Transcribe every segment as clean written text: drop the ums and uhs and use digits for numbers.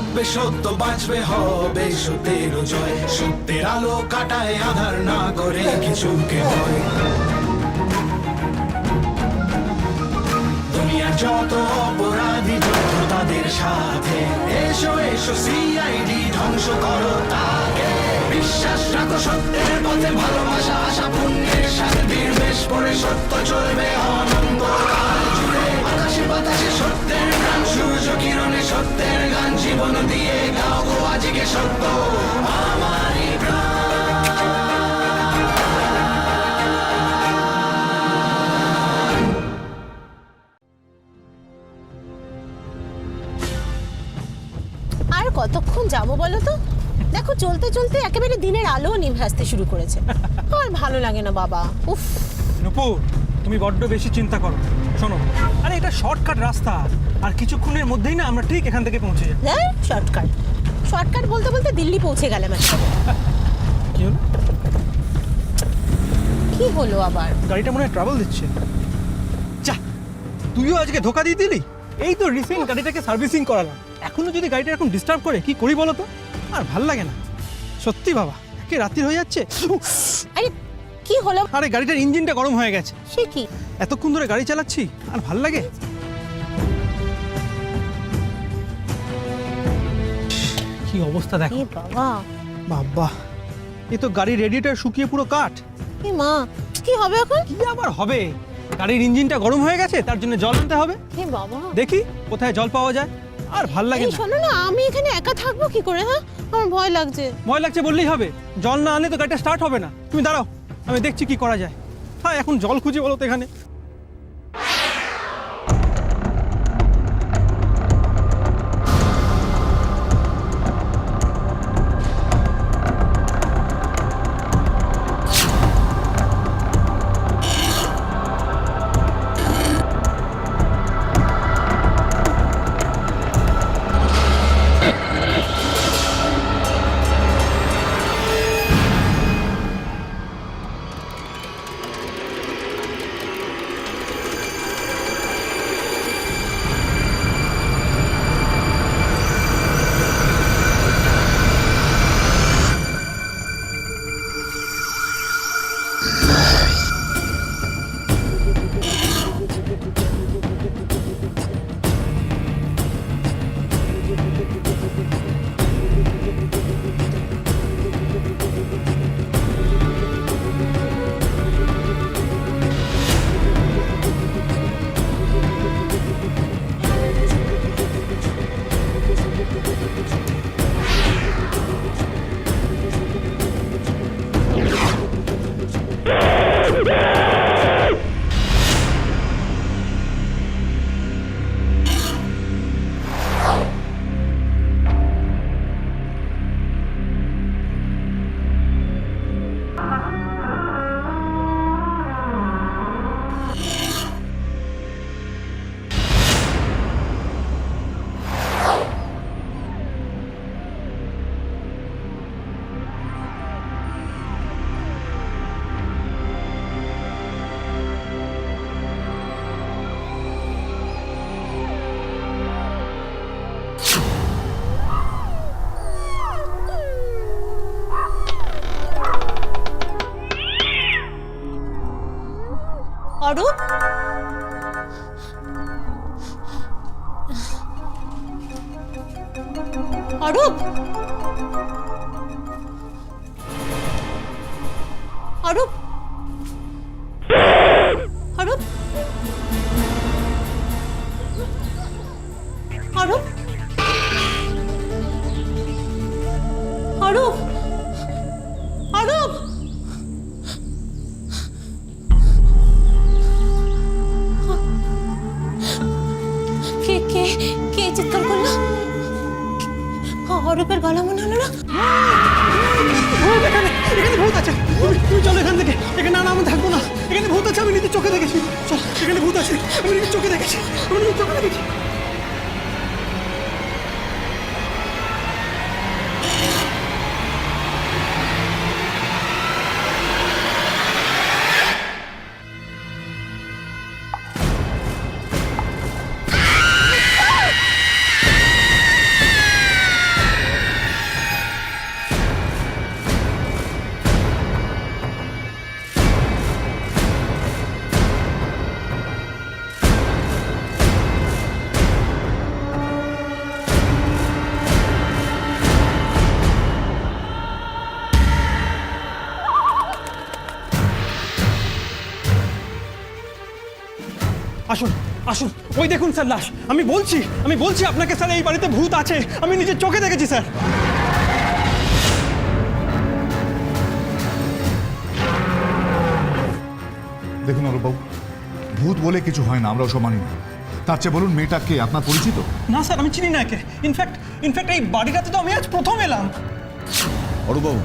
থাকবে সত্য, বাঁচবে হবে সত্যের জয়। সত্যের আলো কাটায় আধার, না করে কিছুকে ভয়। দুনিয়ার যত অপরাধী যত তাদের সাথে, এসো এসো সিআইডি ধ্বংস করো তাকে। বিশ্বাস রাখো সত্যের পথে, ভালোবাসা আশা পুণ্যের সাথে বীর বেশ পড়ে সত্য চলবে অনন্তকাল জুড়ে। আকাশে বাতাসে সত্যের গান, সূর্য কিরণে সত্যের গান। জীবন দিয়ে গাও আজকে সত্য আমারই প্রাণ। আর কতক্ষণ যাবো বলো তো? দেখো চলতে চলতে একেবারে দিনের আলো নিভে আসতে শুরু করেছে। আর ভালো লাগে না বাবা। উফ নুপুর, তুমি বড্ড বেশি চিন্তা করো। শোনো, আরে এটা শর্টকাট রাস্তা, আর কিছুক্ষণের মধ্যেই না আমরা ঠিক এখান থেকে পৌঁছে যাবো। হ্যাঁ শর্টকাট শর্টকাট বলতে বলতে দিল্লি পৌঁছে গেলাম। কি হলো? কি হলো আবার? গাড়িটা মনে হয় ট্রাভেল দিচ্ছে। যা, তুইও আজকে ধোকা দিয়ে দিলি। এই তো রিসেন্ট গাড়িটাকে সার্ভিসিং করালাম, এখনো যদি গাড়িটা এরকম ডিস্টার্ব করে কি করি বলো তো? আর ভাল লাগে না সত্যি বাবা। কে রাত্রি হয়ে যাচ্ছে। আরে কি হলো? আরে গাড়িটার ইঞ্জিনটা গরম হয়ে গেছে। সে কি? এতক্ষণ ধরে গাড়ি চালাচ্ছি আর ভাল লাগে। কি অবস্থা দেখো। এ বাবা বাবা, এ তো গাড়ির রেডিয়েটর শুকিয়ে পুরো কাঠ। এ মা, কি হবে এখন? কি আবার হবে, গাড়ির ইঞ্জিনটা গরম হয়ে গেছে, তার জন্য জল আনতে হবে। এ বাবা, দেখি কোথায় জল পাওয়া যায়। আর ভাল লাগে এই না। শোনো না, আমি এখানে একা থাকবো কি করে? হ্যাঁ আমার ভয় লাগছে। ভয় লাগছে বললেই হবে? জল না আনলে তো গাড়িটা স্টার্ট হবে না। তুমি দাঁড়াও, আমি দেখছি কি করা যায়। হ্যাঁ, এখন জল খুঁজে বলো তো এখানে। অরূপ, অরূপ, অরূপ, অরূপ, অরূপ, অরূপ, অরূপ। কে কে কে চিৎকার করলো? অরূপের গলা মনে হলো না? ভূত এখানে, এখানে ভূত আছে। তুমি চলো এখান থেকে। এখানে না, আমি থাকবো না। এখানে ভূত আছে, আমি নিজের চোখে দেখেছি। চল, এখানে ভূত আছে, আমি নিজের চোখে দেখেছি। আমি নিজের চোখে দেখেছি। আসুন, ওই দেখুন স্যার লাশ। আমি বলছি আপনাকে স্যার, এই বাড়িতে ভূত আছে, আমি নিজের চোখে দেখেছি স্যার। দেখুন অরূপবাবু, ভূত বলে কিছু হয় না, আমরা ওসব মানি না। তার চেয়ে বলুন মেয়েটা কে, আপনার পরিচিত? না স্যার, আমি চিনি না একে। ইনফ্যাক্ট এই বাড়িটাতে তো আমি আজ প্রথম এলাম। অরূপবাবু,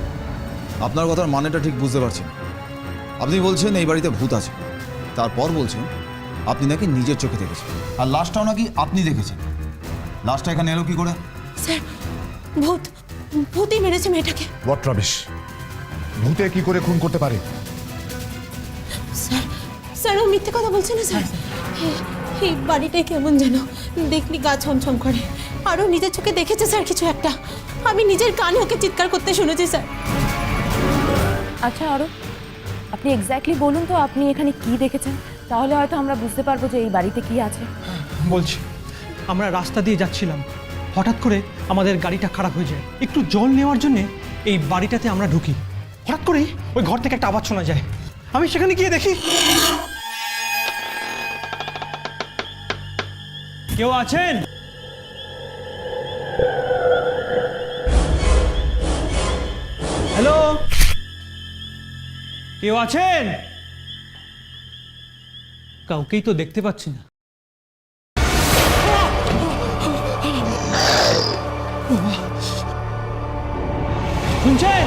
আপনার কথার মানেটা ঠিক বুঝতে পারছি না। আপনি বলছেন এই বাড়িতে ভূত আছে, তারপর বলছেন আপনি নাকি নিজের চোখে দেখেছেন, আর লাশটাও নাকি আপনি দেখেছেন। লাশটা এখানে এলো কি করে? স্যার, ভূতই মেরেছে মেয়েটাকে। What rubbish! ভূতে কি করে খুন করতে পারে? স্যার ও মিথ্যে কথা বলছে না স্যার। এই বাড়িটাই কেমন যেন দেখলি গা ছমছম করে। আরও নিজের চোখে দেখেছে স্যার কিছু একটা। আমি নিজের কানে ওকে চিৎকার করতে শুনেছি স্যার। আচ্ছা আরও আপনি এক্স্যাক্টলি বলুন তো আপনি এখানে কি দেখেছেন, তাহলে হয়তো আমরা বুঝতে পারবো যে এই বাড়িতে কি আছে। বলছি, আমরা রাস্তা দিয়ে যাচ্ছিলাম, হঠাৎ করে আমাদের গাড়িটা খারাপ হয়ে যায়। একটু জল নেওয়ার জন্য এই বাড়িটাতে আমরা ঢুকি। হঠাৎ করেই ওই ঘর থেকে একটা আওয়াজ শোনা যায়। আমি সেখানে গিয়ে দেখি কেউ আছেন? হ্যালো, কেউ আছেন? কাউকেই তো দেখতে পাচ্ছি না। শুনছেন?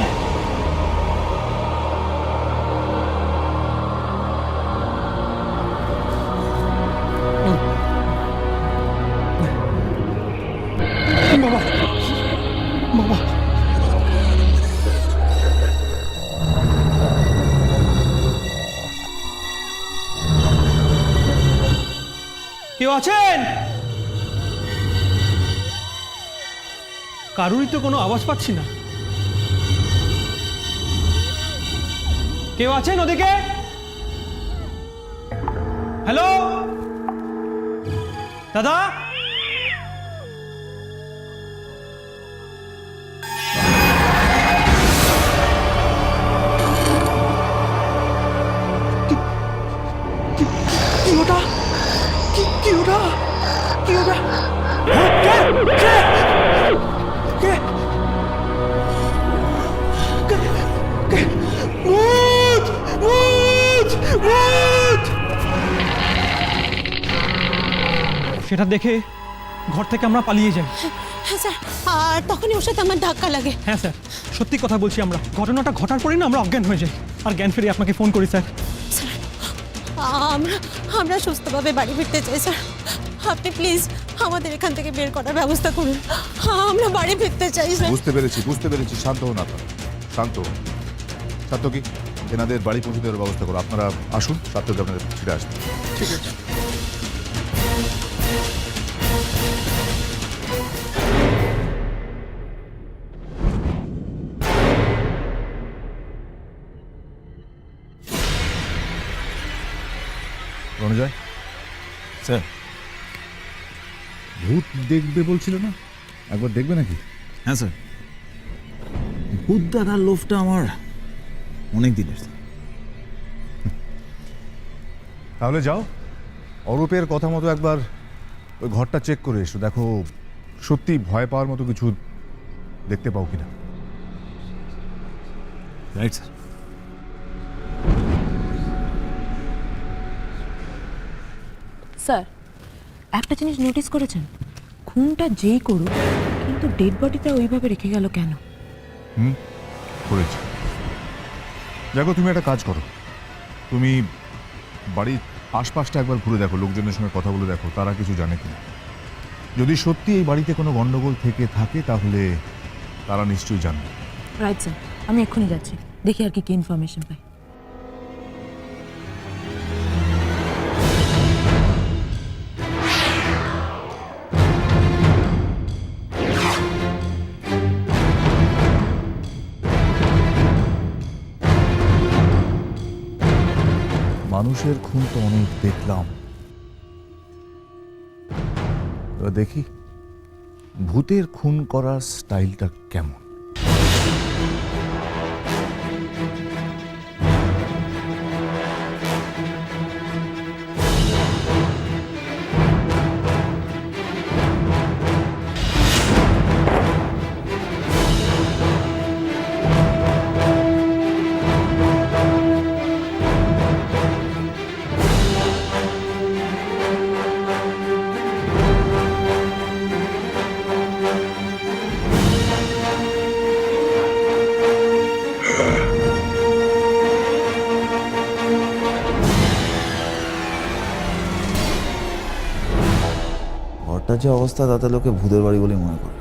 বাবা, বাবা, কেউ আছেন? কারুরই তো কোনো আওয়াজ পাচ্ছি না। কেউ আছেন ওদিকে? হ্যালো দাদা, কি ওটা? কি ওটা? কি ওটা? হ্যাঁ, কে? কে? কে? ভূত! ভূত! ভূত! সেটা দেখে ঘর থেকে আমরা পালিয়ে যাই। হ্যাঁ স্যার, আর তখনই ওর সাথে আমার ধাক্কা লাগে। হ্যাঁ স্যার, সত্যি কথা বলছি, আমরা ঘটনাটা ঘটার পরেই না আমরা অজ্ঞান হয়ে যাই, আর জ্ঞান ফিরে আপনাকে ফোন করি স্যার। আমরা সুস্থভাবে বাড়ি ফিরতে চাই স্যার। আপনি প্লিজ আমাদের এখান থেকে বের করার ব্যবস্থা করুন। আমরা বাড়ি ফিরতে চাই স্যার। বুঝতে পেরেছি, শান্ত হন আপনারা, শান্ত হন। সাত্যকী, এনাদের বাড়ি পৌঁছে দেওয়ার ব্যবস্থা করো। আপনারা আসুন, সাত্যকী আপনাদের ফিরে আসবে। ঠিক আছে। রণজয় স্যার, ভূত দেখবে বলছিল না, একবার দেখবে নাকি? হ্যাঁ স্যার, ভূত দেখার লোভটা আমার অনেক দিনের। তাহলে যাও, অরূপের কথা মতো একবার ওই ঘরটা চেক করে এসো। দেখো সত্যি ভয় পাওয়ার মতো কিছু দেখতে পাও কিনা। Right sir. স্যার, একটা জিনিস নোটিস করেছেন, খুনটা যেই করুক কিন্তু ডেড বডিটা ওইভাবে রেখে গেল কেন? করেছি। দেখো তুমি একটা কাজ করো, তুমি বাড়ির আশপাশটা একবার ঘুরে দেখো, লোকজনের সঙ্গে কথা বলে দেখো তারা কিছু জানে কিনা। যদি সত্যি এই বাড়িতে কোনো গন্ডগোল থেকে থাকে তাহলে তারা নিশ্চয়ই জানবে। রাইট স্যার, আমি এক্ষুনি যাচ্ছি, দেখি আর কি কি ইনফরমেশন পাই। মানুষের খুন তো অনেক দেখলাম, এবার দেখি ভূতের খুন করার স্টাইলটা কেমন। ঘরটার যে অবস্থা তাতে লোকে ভূতের বাড়ি বলেই মনে করবে।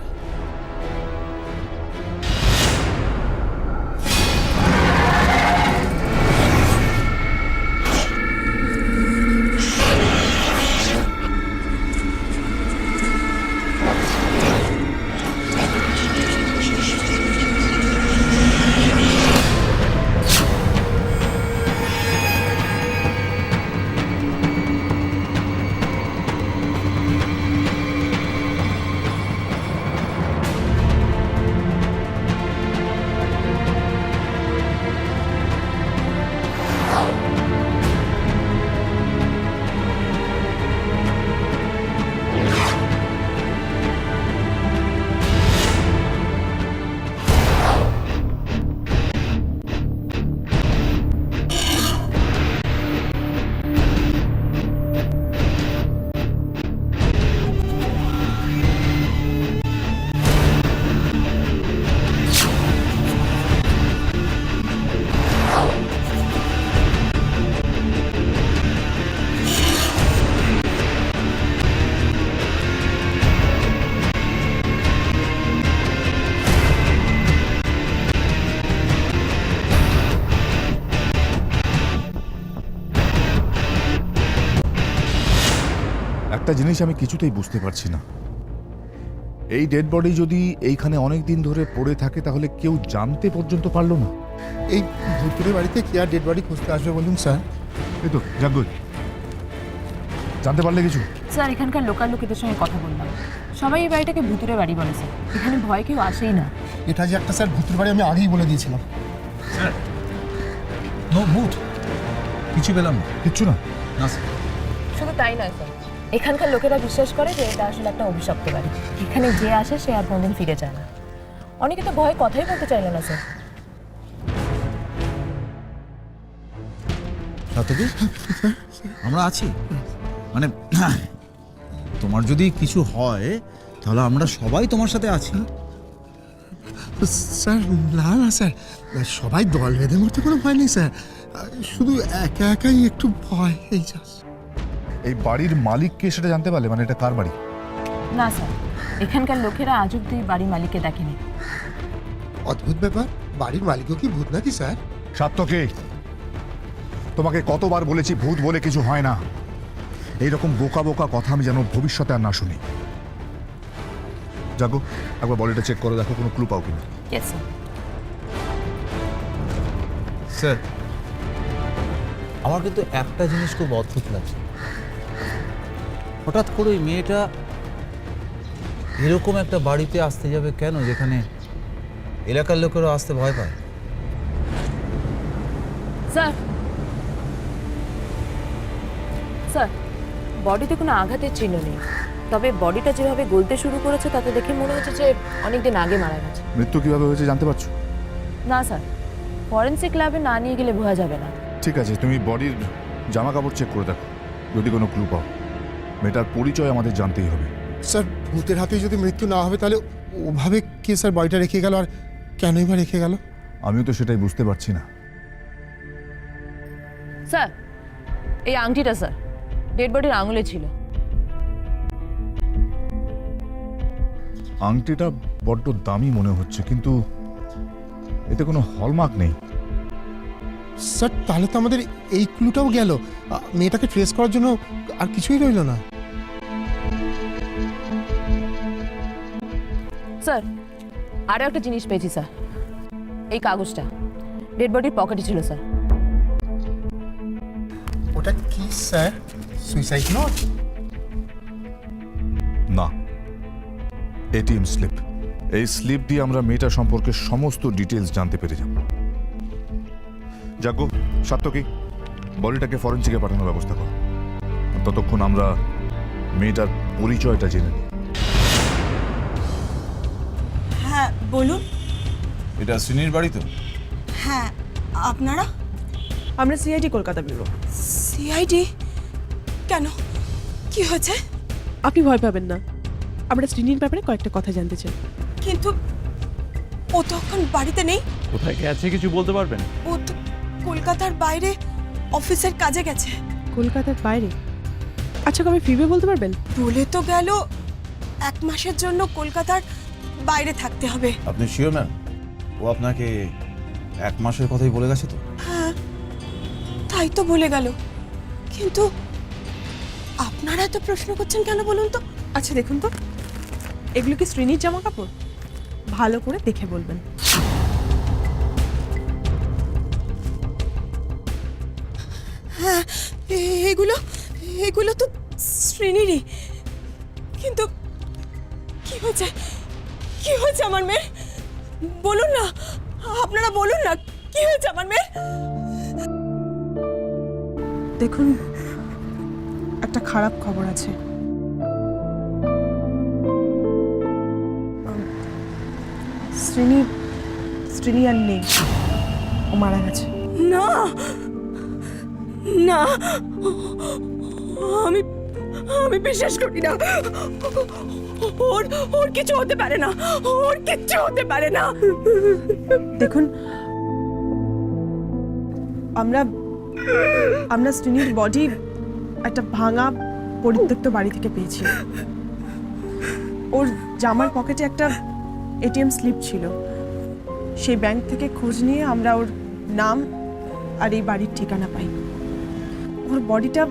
একটা জিনিস আমি কিছুতেই বুঝতে পারছি না, এই ডেড বডি যদি এইখানে অনেক দিন ধরে পড়ে থাকে তাহলে কেউ জানতে পর্যন্ত পারলো না। এই ভুতুরে বাড়িতে কি আর ডেড বডি খুঁজতে আসবে বলুন স্যার? এই তো জাগ্গুদ, জানতে পারলে কিছু? স্যার এখানকার লোকাল লোকেদের সঙ্গে কথা বললাম, সবাই এই বাড়িটাকে ভুতুরে বাড়ি বলে স্যার। এখানে ভয় কেউ আসেই না। এটা যে একটা স্যার ভুতুরে বাড়ি আমি আগেই বলে দিয়েছিলাম। নো ভূত, কিছু পেলাম না। কিচ্ছু না? না স্যার। শুধু তাই নয় স্যার, এখানকার লোকেরা বিশ্বাস করে যে এটা আসলে একটা অভিশপ্ত বাড়ি। এখানে যে আসে সে আর কোনোদিন ফিরে যায় না। অনেকে তো ভয়ে কথাই বলতে চাইল না স্যার। সাতকি, আমরা আছি। মানে তোমার যদি কিছু হয় তাহলে আমরা সবাই তোমার সাথে আছি। স্যার না না স্যার, সবাই দল বেঁধে মরতে কোনো ভয় নেই স্যার, শুধু একা একাই একটু ভয় এই জাস্ট। এই বাড়ির মালিককে সেটা জানতে পারলে? মানে এটা কার বাড়ি? না স্যার, এখানকার লোকেরা আজ অব্দি বাড়ির মালিককে দেখেনি। অদ্ভুত ব্যাপার, বাড়ির মালিকও কি ভূত নাকি স্যার? সাত্তকে, তোমাকে কতবার বলেছি ভূত বলে কিছু হয় না। এইরকম বোকা বোকা কথা আমি যেন ভবিষ্যতে আর না শুনি। জাগো, একবার বডিটা চেক করে দেখো কোনো ক্লু পাও কিনা। Yes sir. স্যার, আমার কিন্তু একটা জিনিস খুব অদ্ভুত লাগছে। হঠাৎ করে ওই মেয়েটা এরকম একটা বাড়িতে আসতে যাবে কেন, যেখানে এলাকার লোকেরা আসতে ভয় পায়? স্যার স্যার, বডিতে কোনো আঘাতের চিহ্ন নেই, তবে বডিটা যেভাবে গলতে শুরু করেছে তাতে দেখে মনে হচ্ছে যে অনেকদিন আগে মারা গেছে। মৃত্যু কিভাবে হয়েছে জানতে পারছো? না স্যার, ফরেন্সিক ল্যাবে না নিয়ে গেলে বোঝা যাবে না। ঠিক আছে, তুমি বডির জামা কাপড় চেক করে দেখো, যদি কোনো ক্লু পাও। মেয়েটার পরিচয় আমাদের জানতেই হবে। স্যার ভূতের হাতে যদি মৃত্যু না হবে তাহলে ওভাবে কে স্যার বাড়িটা রেখে গেল, আর কেনই বা রেখে গেল? আমিও তো সেটাই বুঝতে পারছি না। স্যার, এই আংটিটা স্যার ডেড বডির আঙুলে ছিল। আংটিটা বড্ড দামি মনে হচ্ছে, কিন্তু এতে কোনো হলমার্ক নেই। স্যার তাহলে তো আমাদের এই ক্লুটাও গেল, মেয়েটাকে ট্রেস করার জন্য আর কিছুই রইল না। স্যার, আরও একটা জিনিস পেয়েছি স্যার, এই কাগজটা ডেড বডির পকেটে ছিল স্যার। ওটা কি স্যার, সুইসাইড নোট? না, এটিএম স্লিপ। এই স্লিপ দিয়ে আমরা মেয়েটা সম্পর্কে সমস্ত ডিটেলস জানতে পেরে যাব। যাগো, সাত্তকি, বডিটাকে ফরেনসিকে পাঠানোর ব্যবস্থা করো। ততক্ষণ আমরা মেয়েটার পরিচয়টা জেনে নিই। হ্যাঁ বলুন। এটা শ্রীনির বাড়ি তো? হ্যাঁ, আপনারা? আমরা সিআইডি কলকাতা ব্যুরো। সিআইডি? কেন, কি হয়েছে? আপনি ভয় পাবেন না, আমরা শ্রীনির ব্যাপারে কয়েকটা কথা জানতে চাই। কিন্তু ও তো এখন বাড়িতে নেই। কোথায় গেছে কিছু বলতে পারবেন? ও তো কলকাতার বাইরে অফিসের কাজে গেছে। কলকাতার বাইরে? আচ্ছা, কবে ফিরবে বলতে পারবেন? বলে তো গেল 1 মাসের জন্য কলকাতার বাইরে থাকতে হবে। আপনি শিওর ম্যাম? ও আপনাকে 1 মাসের কথাই বলে গেছে তো? হ্যাঁ, তাই তো বলে গেল। কিন্তু আপনারা এত প্রশ্ন করছেন কেন বলুন তো? আচ্ছা দেখুন তো, এগুলো কি শ্রীনির জামা কাপড়? ভালো করে দেখে বলবেন। হ্যাঁ, এগুলো এগুলো তো শ্রেণীরই। কিন্তু কি হয়েছে, কি হয়েছে আমার মেয়ে? বলুন না, আপনারা বলুন না, কি হয়েছে আমার মেয়ে? দেখুন, একটা খারাপ খবর আছে। শ্রীনি আর নেই, ও মারা গেছে। না না, আমি আমি বিশ্বাস করি না। ওর ওর কিছু হতে পারে না, ওর কিচ্ছু হতে পারে না। দেখুন, আমরা আমরা শ্রীনির বডি একটা ভাঙা পরিত্যক্ত বাড়ি থেকে পেয়েছি। ওর জামার পকেটে একটা এটিএম স্লিপ ছিল। সেই ব্যাংক থেকে খোঁজ নিয়ে আমরা ওর নাম আর এই বাড়ির ঠিকানা পাই। ওর বডিটা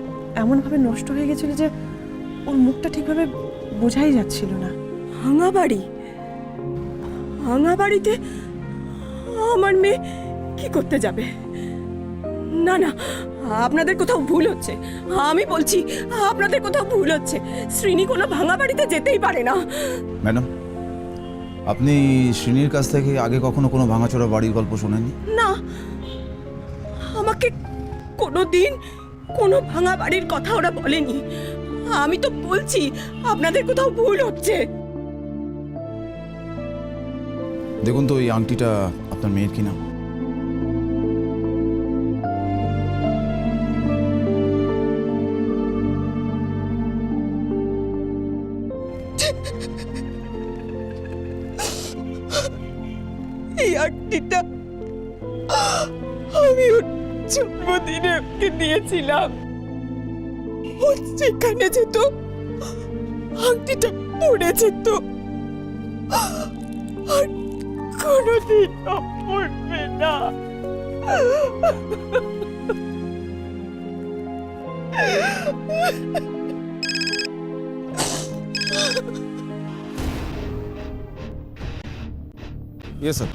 এমনভাবে নষ্ট হয়ে গেছিল যে ওর মুখটা ঠিকভাবে বোঝাই যাচ্ছিল না। ভাঙা বাড়ি? ভাঙা বাড়িতে আমার মেয়ে কি করতে যাবে? না না, আপনাদের কোথাও ভুল হচ্ছে। আমি বলছি আপনাদের কোথাও ভুল হচ্ছে। শ্রীনি কোনো ভাঙা বাড়িতে যেতেই পারে না। ম্যাডাম, আপনি শ্রীনির কাছ থেকে আগে কখনো কোনো ভাঙাচোরা বাড়ির গল্প শোনেননি? না, আমাকে কোনোদিন কোনো ভাঙা বাড়ির কথা ওরা বলেনি। আমি তো বলছি আপনাদের কোথাও ভুল হচ্ছে। দেখুন তো, এই আংটিটা আপনার মেয়ের কিনা? এই আংটিটা আমি ওর জন্মদিনে ওকে দিয়েছিলাম। ও যেখানে যেত আংটিটা পড়ে যেত, আর কোনোদিন পড়বে না। Yes sir.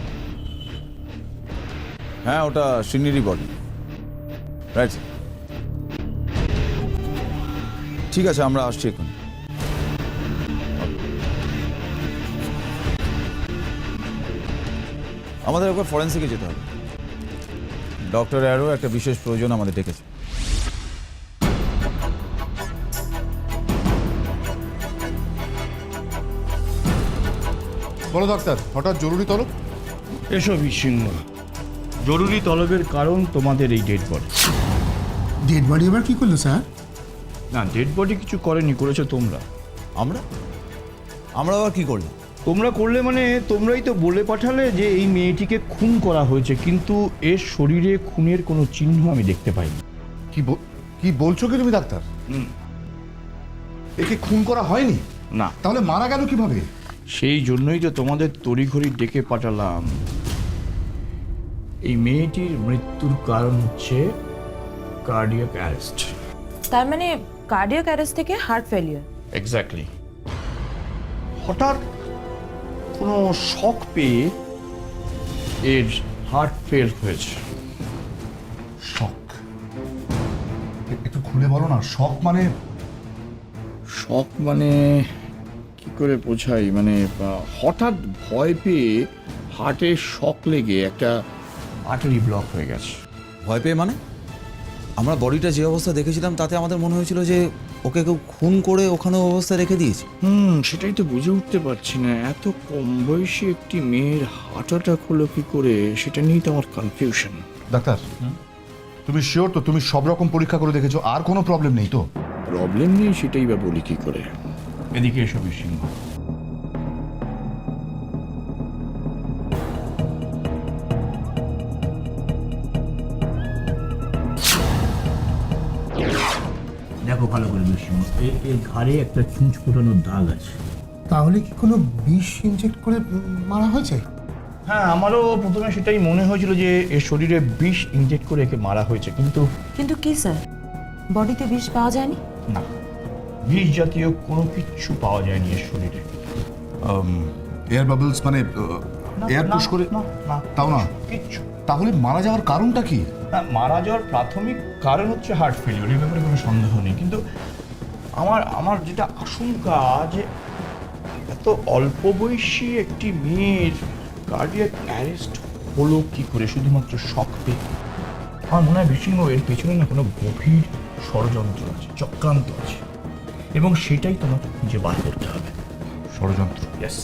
হ্যাঁ, ওটা শ্রীনিরই বডি। Right sir. ঠিক আছে, আমরা আসছি এখন। আমাদের একবার ফরেন্সিকে যেতে হবে। ডক্টর অ্যারো একটা বিশেষ প্রয়োজন আমাদের ডেকেছে। বলো ডাক্তার, হঠাৎ জরুরি তলব? এসব সিংহ জরুরি তলবের কারণ তোমাদের এই ডেড বডি। ডেড বডি আবার কি করলো স্যার? না, ডেড বডি কিছু করেনি, করেছো তোমরা। আমরা আমরা আবার কি করলাম? তোমরা করলে মানে তোমরাই তো বলে পাঠালে যে এই মেয়েটিকে খুন করা হয়েছে, কিন্তু এর শরীরে খুনের কোনো চিহ্ন আমি দেখতে পাইনি। কি বলছো কি তুমি ডাক্তার? একে খুন করা হয়নি? না। তাহলে মারা গেল কিভাবে? সেই জন্যই তো তোমাদের তড়িঘড়ি ডেকে পাঠালাম। এই মেয়েটির মৃত্যুর কারণ হচ্ছে কার্ডিয়াক অ্যারেস্ট। তার মানে কার্ডিয়াক অ্যারেস্ট থেকে হার্ট ফেলিয়ার। এক্স্যাক্টলি। হঠাৎ কোনো শক পেয়ে এর হার্ট ফেল হয়েছে। শক? একটু খুলে বলো না, শক মানে? শক মানে কি করে বোঝাই, মানে হঠাৎ ভয় পেয়ে হার্টে শক লেগে একটা আর্টারি ব্লক হয়ে গেছে। ভয় পেয়ে মানে? আমরা বডিটা যে অবস্থা দেখেছিলাম তাতে আমাদের মনে হয়েছিল যে ওকে কেউ খুন করে ওখানে অবস্থা রেখে দিয়েছে। সেটাই তো বুঝে উঠতে পারছি না, এত কম বয়সী একটি মেয়ের হার্ট অ্যাটাক হলো কি করে, সেটা নিয়েই তো আমার কনফিউশন। ডাক্তার, তুমি শিওর তো তুমি সব রকম পরীক্ষা করে দেখেছো, আর কোনো প্রবলেম নেই তো? প্রবলেম নেই সেটাই বা বলি কি করে। এদিকে এসব সিংহ। দেখো ভালো করে নৃসিংহ, এর ঘাড়ে একটা চুঁচ ফোটানোর দাগ আছে। তাহলে কি কোনো বিষ ইনজেক্ট করে মারা হয়েছে? হ্যাঁ, আমারও প্রথমে সেটাই মনে হয়েছিল যে এর শরীরে বিষ ইনজেক্ট করে একে মারা হয়েছে, কিন্তু কিন্তু কি স্যার, বডিতে বিষ পাওয়া যায়নি? না, বিষ জাতীয় কোনো কিছু পাওয়া যায়নি এর শরীরে। এয়ার বাবলস মানে এয়ার পুশ করে? না, তাও না? কিচ্ছু। তাহলে মারা যাওয়ার কারণটা কি? না, মারা যাওয়ার প্রাথমিক কারণ হচ্ছে হার্ট ফেলিওর, এই ব্যাপারে কোনো সন্দেহ নেই। কিন্তু আমার যেটা আশঙ্কা যে এত অল্প বয়সী একটি মেয়ের কার্ডিয়াক অ্যারেস্ট হলো কি করে, শুধুমাত্র শক পেয়ে? আমার মনে হয় বেশিরভাগ এর পেছনে না কোনো গভীর ষড়যন্ত্র আছে, চক্রান্ত আছে, এবং সেটাই তোমাকে খুঁজে বার করতে হবে। ষড়যন্ত্র? ইয়েস।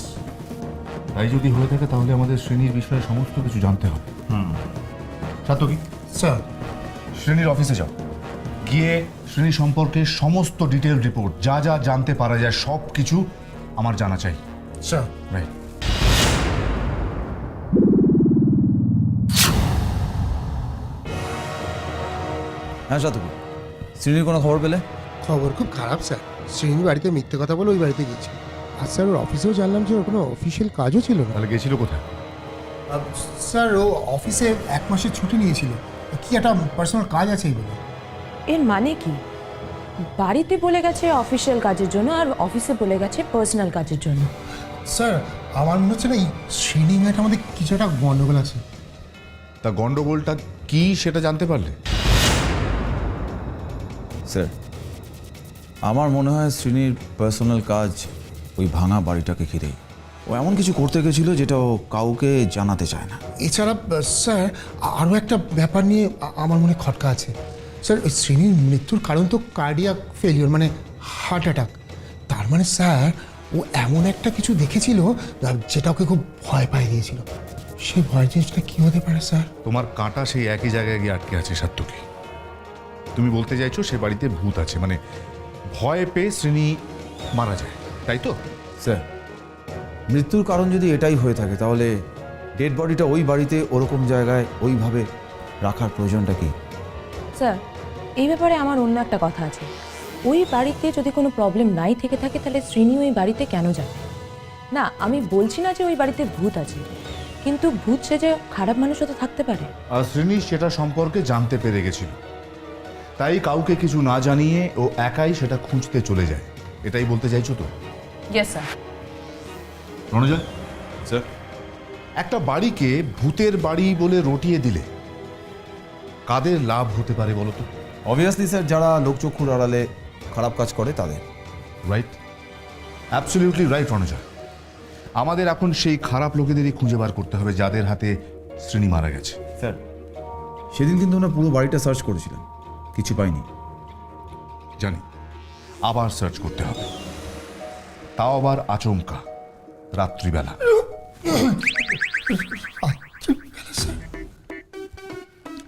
তাই যদি হয়ে থাকে তাহলে আমাদের শ্রেণীর বিষয়ে সমস্ত কিছু জানতে হবে। সাতকি, স্যার, শ্রেণীর অফিসে যাও, গিয়ে শ্রেণী সম্পর্কে সমস্ত ডিটেল রিপোর্ট, যা যা জানতে পারা যায় সব কিছু আমার জানা চাই। স্যার। রাইট। হ্যাঁ সাতকি, শ্রীনির কোনো খবর পেলে? খবর খুব খারাপ স্যার। শ্রেণী বাড়িতে মিথ্যে কথা বলে ওই বাড়িতে গেছে। আর স্যার ওর অফিসেও জানলাম যে ওর কোনো অফিসিয়াল কাজও ছিল না। তাহলে গেছিল কোথায়? স্যার ও অফিসে 1 মাসের ছুটি নিয়েছিল, কি একটা পার্সোনাল কাজ আছে এই বলে। এর মানে কি? বাড়িতে বলে গেছে অফিসিয়াল কাজের জন্য, আর অফিসে বলে গেছে পার্সোনাল কাজের জন্য। স্যার আমার মনে হচ্ছে না এই শ্রেণী মেয়েটা আমাদের কিছু একটা গন্ডগোল আছে। তা গন্ডগোলটা কি সেটা জানতে পারলে? স্যার, আমার মনে হয় শ্রীনির পার্সোনাল কাজ ওই ভাঙা বাড়িটাকে ঘিরেই। ও এমন কিছু করতে গেছিল যেটা ও কাউকে জানাতে চায় না। এছাড়া স্যার আরও একটা ব্যাপার নিয়ে আমার মনে খটকা আছে। স্যার ওই শ্রেণীর মৃত্যুর কারণ তো কার্ডিয়াক ফেলিওর, মানে হার্ট অ্যাটাক। তার মানে স্যার ও এমন একটা কিছু দেখেছিল যেটা ওকে খুব ভয় পাই দিয়েছিল। সেই ভয় জিনিসটা কী হতে পারে স্যার? তোমার কাঁটা সেই একই জায়গায় গিয়ে আটকে আছে সাত্তকি। তুমি বলতে চাইছো সে বাড়িতে ভূত আছে, মানে ভয় পেয়ে শ্রেণী মারা যায়, তাই তো? স্যার, মৃত্যুর কারণ যদি এটাই হয়ে থাকে তাহলে ডেড বডিটা ওই বাড়িতে ওরকম জায়গায় ওইভাবে রাখার প্রয়োজনটা কি? স্যার, এই ব্যাপারে আমার অন্য একটা কথা আছে। ওই বাড়িতে যদি কোনো প্রবলেম নাই থেকে থাকে তাহলে শ্রীনি ওই বাড়িতে কেন যাবে? না, আমি বলছি না যে ওই বাড়িতে ভূত আছে, কিন্তু ভূত সেজে খারাপ মানুষও তো থাকতে পারে। আর শ্রেণী সেটা সম্পর্কে জানতে পেরে গেছিল, তাই কাউকে কিছু না জানিয়ে ও একাই সেটা খুঁজতে চলে যায়। এটাই বলতে চাইছো তো? Yes sir. রণজয়, স্যার, একটা বাড়িকে ভূতের বাড়ি বলে রটিয়ে দিলে কাদের লাভ হতে পারে বলো তো? অবভিয়াসলি স্যার, যারা লোকচক্ষুর আড়ালে খারাপ কাজ করে তাদের। Right, absolutely right Ranjoy. আমাদের এখন সেই খারাপ লোকেদেরই খুঁজে বার করতে হবে যাদের হাতে শ্রেণী মারা গেছে। স্যার, সেদিন কিন্তু আমরা পুরো বাড়িটা সার্চ করেছিলাম, কিছু পাইনি। জানি, আবার সার্চ করতে হবে, তাও আবার আচমকা রাত্রিবেলা।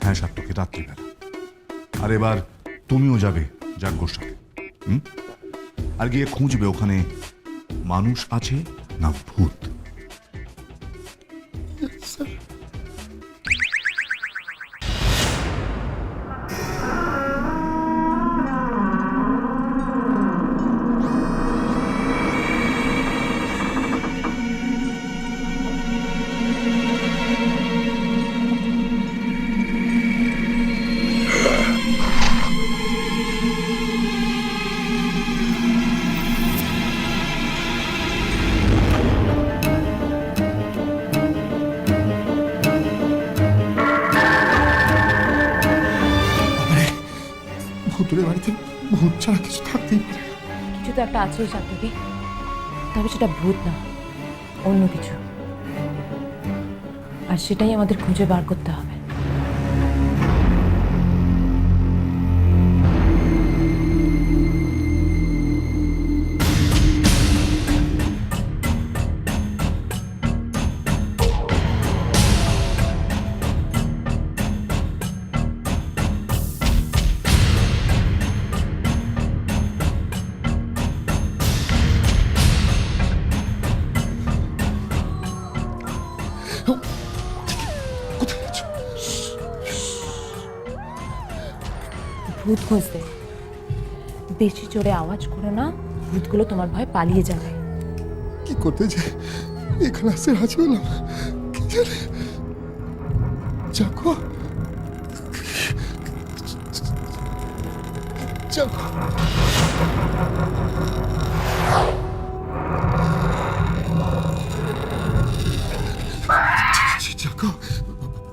হ্যাঁ সাত্তকি, রাত্রিবেলা। আর এবার তুমিও যাবে যাজ্ঞর সাথে, আর গিয়ে খুঁজবে ওখানে মানুষ আছে না ভূত। ভূতুরে বাড়িতে ভূত ছাড়া কিছু থাকতেই পারে। কিছু তো একটা আছেই সাত্তকি, তবে সেটা ভূত না, অন্য কিছু। আর সেটাই আমাদের খুঁজে বার করতে হবে। ভূত খুঁজতে বেশি জোরে আওয়াজ করো না, ভূতগুলো তোমার ভয় পালিয়ে যাবে। কি করতে যে এখানে আসতে রাজি হলাম কি জানে যাকো যাকো যাকো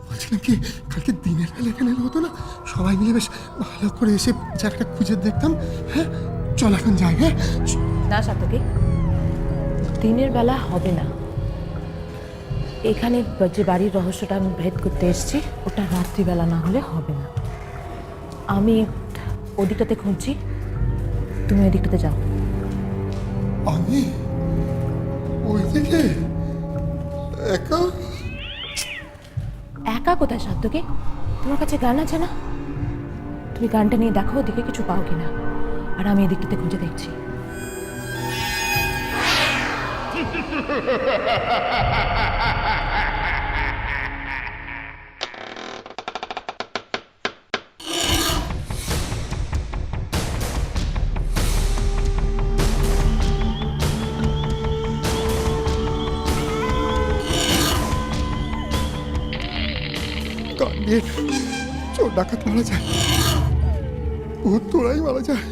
বলছিলাম কি কালকে দিনের বেলা এখানে এলে হতো না সবাই মিলে বেশ ভালো করে এসে জায়গাটা খুঁজে দেখতাম হ্যাঁ চল এখন যাই হ্যাঁ না সাতকে, দিনের বেলা হবে না। এখানে যে বাড়ির রহস্যটা আমি ভেদ করতে এসেছি ওটা রাত্রিবেলা না হলে হবে না। আমি ওদিকটাতে খুঁজছি, তুমি ওদিকটাতে যাও। আমি ওইদিকে একা একা কোথায় সাতকে? তোমার কাছে গান আছে না? তুমি গানটা নিয়ে দেখো ওদিকে কিছু পাও কিনা, আর আমি এদিকটাতে খুঁজে দেখছি। গান দিয়ে চোর ডাকাত মারা যায় ভূত তোরাই মারা যায়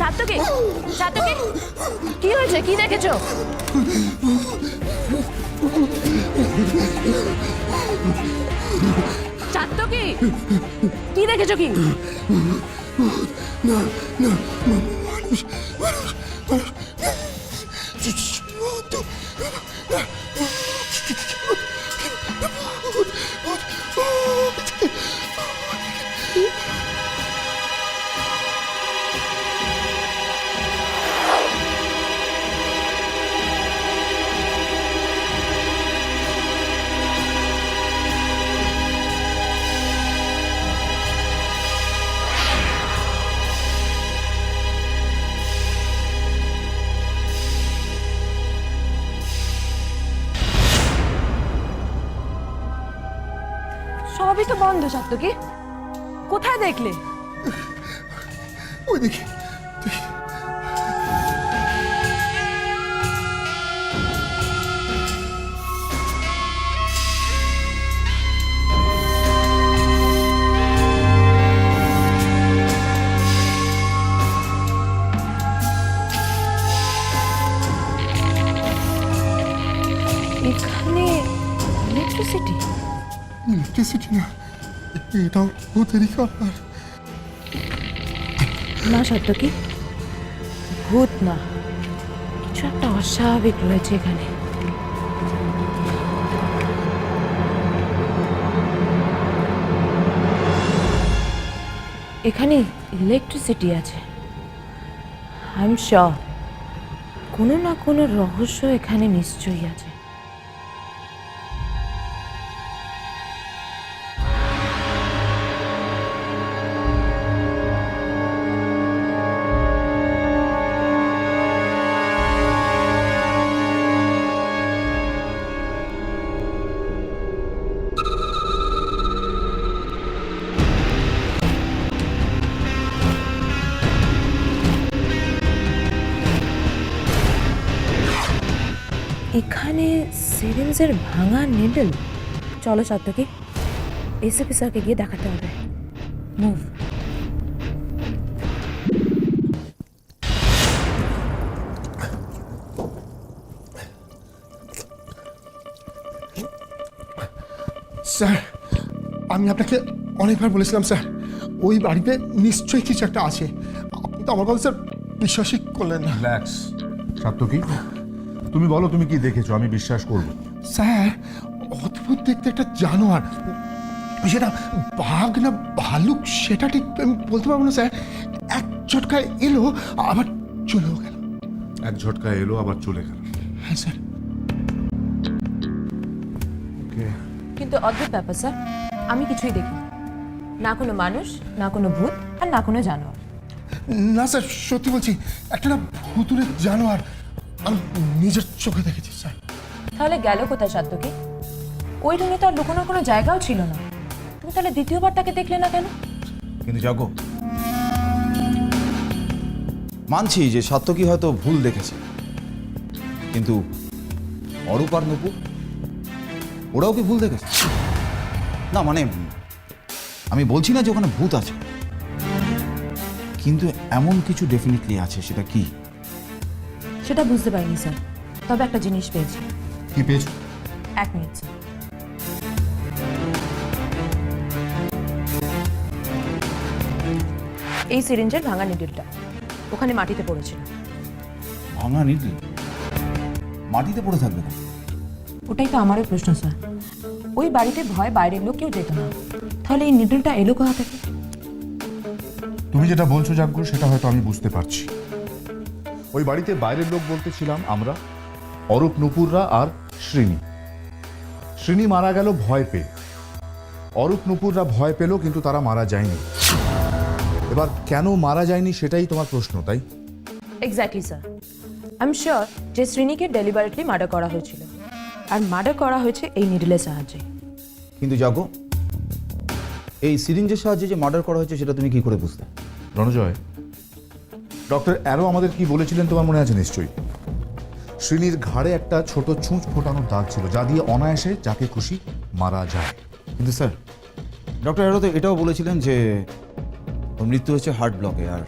সাতকে, সাতকে, কি হয়েছে? কি দেখেছো? সাতকে, কি দেখেছো? কি না না মানুষ মানুষ মানুষ সবই তো বন্ধ। সাতকে, কোথায় দেখলে? ওইদিকে এখানে ইলেকট্রিসিটি? ইলেকট্রিসিটি না এটাও ভূতেরই কারবার না সাতকে, ভূত না, কিছু একটা অস্বাভাবিক রয়েছে এখানে। এখানে ইলেকট্রিসিটি আছে, আই এম শিওর কোনো না কোনো রহস্য এখানে নিশ্চয়ই আছে। এখানে সিরিঞ্জের ভাঙা নিডল। চলো সাতকে, এসপি স্যারকে গিয়ে দেখাতে হবে। মুভ। স্যার আমি আপনাকে অনেকবার বলেছিলাম স্যার ওই বাড়িতে নিশ্চয়ই কিছু একটা আছে আপনি তো আমার কথা স্যার বিশ্বাসই করলেন না রিল্যাক্স সাত্তকি, তুমি বলো তুমি কি দেখেছো, আমি বিশ্বাস করব। স্যার অদ্ভুত দেখতে একটা জানোয়ার সেটা বাঘ না ভালুক সেটা ঠিক আমি বলতে পারবো না স্যার। এক ঝটকায় এলো আবার চলেও গেল। এক ঝটকা এলো আবার চলে গেল। হ্যাঁ স্যার। কিন্তু অদ্ভুত ব্যাপার স্যার, আমি কিছুই দেখি না, কোনো মানুষ, না কোনো ভূত, আর না কোনো জানোয়ার। না স্যার, সত্যি বলছি, একটা না ভুতুরে জানোয়ার আমি নিজের চোখে দেখেছি স্যার। তাহলে গেল কোথায় সাত্তকী? ওই রুমে তো আর লুকোনোর কোনো জায়গাও ছিল না। তুমি তাহলে দ্বিতীয়বার তাকে দেখলে না কেন? কিন্তু যাগো, মানছি যে সাত্তকী হয়তো ভুল দেখেছে, কিন্তু অরূপ আর নূপুর ওরাও কি ভুল দেখেছে? না মানে আমি বলছি না যে ওখানে ভূত আছে, কিন্তু এমন কিছু ডেফিনেটলি আছে। সেটা কি? সেটা বুঝতে পারিনি স্যার, তবে একটা জিনিস পেয়েছি। কি পেয়েছো? 1 মিনিট স্যার। এই সিরিঞ্জের ভাঙা নিডলটা ওখানে মাটিতে পড়েছিল। ভাঙা নিডল মাটিতে পড়ে থাকবে না? ওটাই তো আমারও প্রশ্ন স্যার। ওই বাড়িতে ভয় বাইরের লোক কেউ যেত না, তাহলে এই নিডলটা এলো কোথা থেকে? তুমি যেটা বলছো যাজ্ঞ, সেটা হয়তো আমি বুঝতে পারছি। ওই বাড়িতে বাইরের লোক বলতে ছিলাম আমরা, অরূপ, নূপুররা আর শ্রীনি। শ্রীনি মারা গেল ভয় পেয়ে, অরূপ নূপুররা ভয় পেল, কিন্তু তারা মারা যায়নি। এবার কেন মারা যায়নি সেটাই তোমার প্রশ্ন, তাই? Exactly sir. I am sure যে শ্রীনিকে ডেলিভারেটলি মার্ডার করা হয়েছিল, আর মার্ডার করা হয়েছে এই নিডলের সাহায্যে। কিন্তু যাগো, এই সিরিঞ্জের সাহায্যে যে মার্ডার করা হয়েছে সেটা তুমি কি করে বুঝতে? রণজয়, ডক্টর অ্যারো আমাদের কি বলেছিলেন তোমার মনে আছে নিশ্চয়ই? শ্রীনির ঘাড়ে একটা ছোট ছুঁচ ফোটানোর দাগ ছিল, যা দিয়ে অনায়াসে যাকে খুশি মারা যায়। কিন্তু স্যার, ডক্টর অ্যারো তো এটাও বলেছিলেন যে ওর মৃত্যু হচ্ছে হার্ট ব্লকে, আর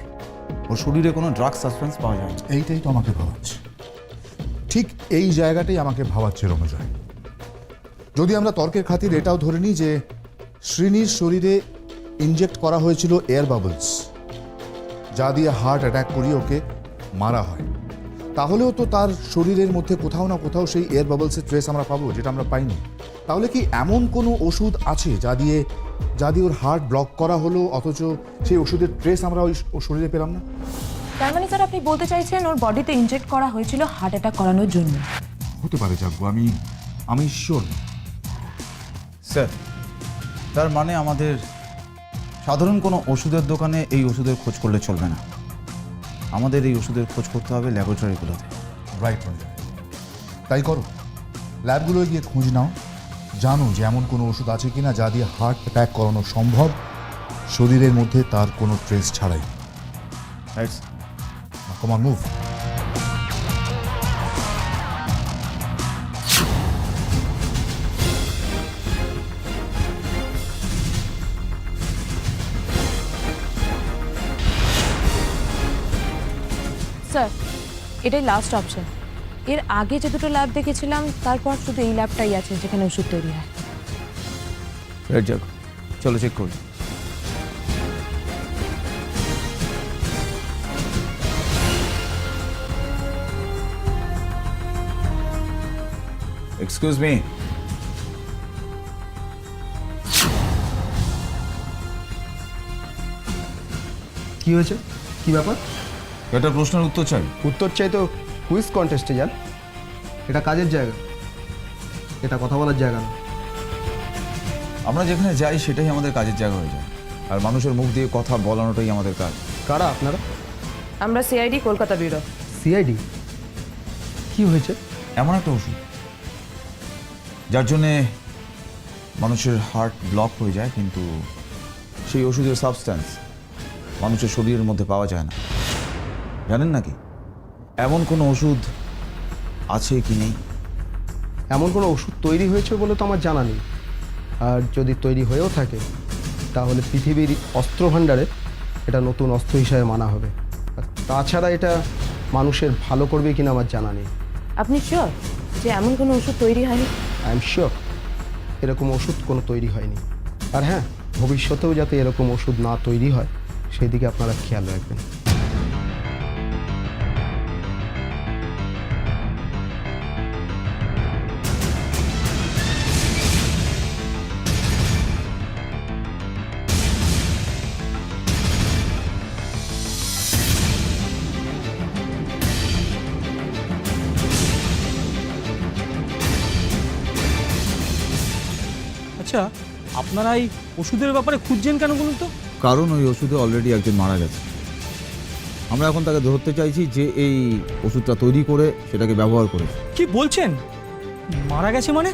ওর শরীরে কোনো ড্রাগ সাসপেন্স পাওয়া যায় না। এইটাই তো আমাকে ভাবাচ্ছে, ঠিক এই জায়গাটাই আমাকে ভাবাচ্ছে রণজয়। যদি আমরা তর্কের খাতির এটাও ধরে নিই যে শ্রীনির শরীরে ইনজেক্ট করা হয়েছিল এয়ার বাবলস, যা দিয়ে হার্ট অ্যাটাক করিয়ে ওকে মারা হয়, তাহলেও তো তার শরীরের মধ্যে কোথাও না কোথাও সেই এয়ার বাবলসের ট্রেস আমরা পাবো, যেটা আমরা পাইনি। তাহলে কি এমন কোনো ওষুধ আছে যা দিয়ে ওর হার্ট ব্লক করা হলো, অথচ সেই ওষুধের ট্রেস আমরা ওর শরীরে পেলাম না? তার মানে স্যার আপনি বলতে চাইছেন ওর বডিতে ইনজেক্ট করা হয়েছিল হার্ট অ্যাটাক করানোর জন্য? হতে পারে যাজ্ঞ, আমি শিওর। স্যার, তার মানে আমাদের সাধারণ কোনো ওষুধের দোকানে এই ওষুধের খোঁজ করলে চলবে না, আমাদের এই ওষুধের খোঁজ করতে হবে ল্যাবরেটরিগুলোতে। রাইট রঞ্জন, তাই করো। ল্যাবগুলোয় গিয়ে খোঁজ নাও, জানো যে এমন কোনো ওষুধ আছে কিনা যা দিয়ে হার্ট অ্যাটাক করানো সম্ভব শরীরের মধ্যে তার কোনো ট্রেস ছাড়াই। Right, come on, move. Sir, এটাই লাস্ট অপশন। এর আগে যে দুটো ল্যাব দেখেছিলাম, তারপর শুধু এই ল্যাবটাই আছে যেখানে ওষুধ তৈরি হয়। রাইট যাক, চলো চেক করি। এক্সকিউজ মি, কি হয়েছে? কি ব্যাপার? এটা প্রশ্নের উত্তর চাই। উত্তর চাই তো কুইজ কন্টেস্টে যান। এটা কাজের জায়গা, এটা কথা বলার জায়গা না। আমরা যেখানে যাই সেটাই আমাদের কাজের জায়গা হয়ে যায়, আর মানুষের মুখ দিয়ে কথা বলানোটাই আমাদের কাজ। কারা আপনারা? আমরা সিআইডি কলকাতা ব্যুরো। সিআইডি? কি হয়েছে? এমন একটা ওষুধ যার জন্যে মানুষের হার্ট ব্লক হয়ে যায়, কিন্তু সেই ওষুধের সাবস্ট্যান্স মানুষের শরীরের মধ্যে পাওয়া যায় না। জানেন নাকি এমন কোনো ওষুধ আছে কি নেই? এমন কোনো ওষুধ তৈরি হয়েছে বলে তো আমার জানা নেই, আর যদি তৈরি হয়েও থাকে তাহলে পৃথিবীর অস্ত্র ভাণ্ডারে এটা নতুন অস্ত্র হিসাবে মানা হবে। আর তাছাড়া এটা মানুষের ভালো করবে কিনা আমার জানা নেই। আপনি শিওর যে এমন কোনো ওষুধ তৈরি হয়নি? আই এম শিওর এরকম ওষুধ কোনো তৈরি হয়নি। আর হ্যাঁ, ভবিষ্যতেও যাতে এরকম ওষুধ না তৈরি হয় সেই দিকে আপনারা খেয়াল রাখবেন। আচ্ছা আপনারা এই ওষুধের ব্যাপারে খুঁজছেন কেন বলুন তো? কারণ ওই ওষুধে অলরেডি একজন মারা গেছে। আমরা এখন তাকে ধরতে চাইছি যে এই ওষুধটা তৈরি করে সেটাকে ব্যবহার করেছে। কি বলছেন? মারা গেছে মানে?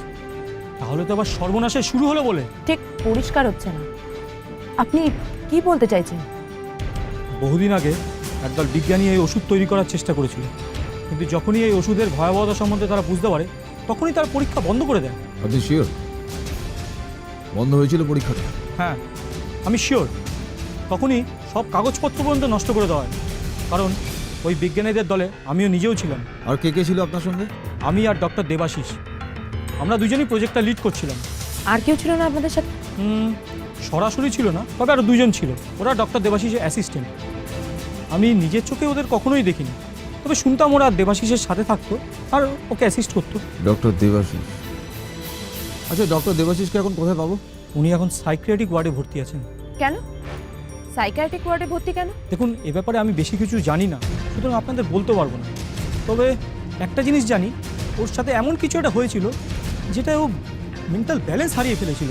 তাহলে তো আবার সর্বনাশের শুরু হলো বলে। ঠিক পরিষ্কার হচ্ছে না, আপনি কি বলতে চাইছেন? বহুদিন আগে একদল বিজ্ঞানী এই ওষুধ তৈরি করার চেষ্টা করেছিল, কিন্তু যখনই এই ওষুধের ভয়াবহতা সম্বন্ধে তারা বুঝতে পারে তখনই তারা পরীক্ষা বন্ধ করে দেয়। আপনি শিওর বন্ধ হয়েছিল পরীক্ষাটা? হ্যাঁ, আমি শিওর। তখনই সব কাগজপত্র পর্যন্ত নষ্ট করে দেওয়া হয়, কারণ ওই বিজ্ঞানীদের দলে আমিও নিজেও ছিলাম। আর কে কে ছিল আপনার সঙ্গে? আমি আর ডক্টর দেবাশিস, আমরা দুজনেই প্রজেক্টটা লিড করছিলাম। আর কেউ ছিল না আপনাদের সাথে? সরাসরি ছিল না, তবে আরও দুজন ছিল, ওরা ডক্টর দেবাশিসের অ্যাসিস্ট্যান্ট। আমি নিজের চোখে ওদের কখনোই দেখিনি, তবে শুনতাম ওরা দেবাশিসের সাথে থাকতো আর ওকে অ্যাসিস্ট করতো। ডক্টর দেবাশিস। আচ্ছা, ডক্টর দেবাশিসকে এখন কোথায় পাবো? উনি এখন সাইকিয়াট্রিক ওয়ার্ডে ভর্তি আছেন। কেন সাইকিয়াট্রিক ওয়ার্ডে ভর্তি কেন? দেখুন, এ ব্যাপারে আমি বেশি কিছু জানি না, সুতরাং আপনাদের বলতে পারবো না। তবে একটা জিনিস জানি, ওর সাথে এমন কিছু একটা হয়েছিল যেটা ও মেন্টাল ব্যালেন্স হারিয়ে ফেলেছিল,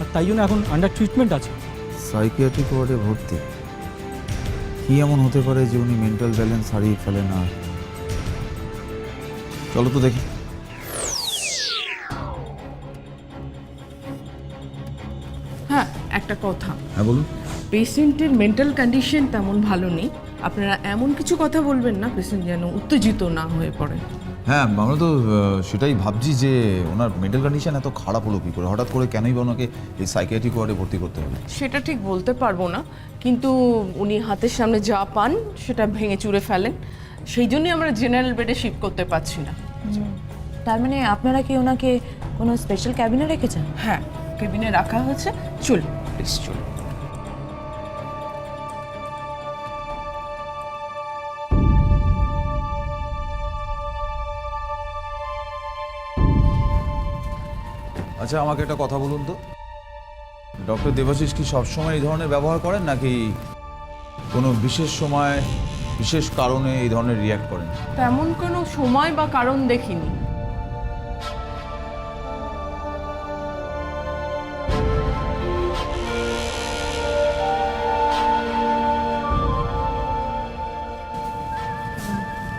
আর তাই জন্য এখন আন্ডার ট্রিটমেন্ট আছে। সাইকিয়াট্রিক ওয়ার্ডে ভর্তি? কি এমন হতে পারে যে উনি মেন্টাল ব্যালেন্স হারিয়ে ফেলেন? না, চলো তো দেখি। হ্যাঁ, একটা কথা, হ্যাঁ বলুন। পেশেন্টের মেন্টাল কন্ডিশন তেমন ভালো নেই। আপনারা এমন কিছু কথা বলবেন না পেশেন্ট যেন উত্তেজিত না হয়ে পড়ে। হ্যাঁ, আমরা তো সেটাই ভাবছি যে ওনার মেন্টাল কন্ডিশন এত খারাপ হলো কী করে, হঠাৎ করে কেনই বা ওনাকে এই সাইকিয়াট্রিক ওয়ার্ডে ভর্তি করতে হবে? সেটা ঠিক বলতে পারবো না, কিন্তু উনি হাতের সামনে যা পান সেটা ভেঙে চুরে ফেলেন, সেই জন্যই আমরা জেনারেল বেডে শিফট করতে পারছি না। তার মানে আপনারা কি ওনাকে কোনো স্পেশাল ক্যাবিনে রেখেছেন? হ্যাঁ, কেবিনে রাখা হয়েছে। চল প্লিজ চল। আচ্ছা, আমাকে একটা কথা বলুন তো, ডক্টর দেবাশিস কি সবসময় এই ধরনের ব্যবহার করেন, নাকি কোনো বিশেষ সময় বিশেষ কারণে এই ধরনের রিয়্যাক্ট করেন? তেমন কোনো সময় বা কারণ দেখিনি।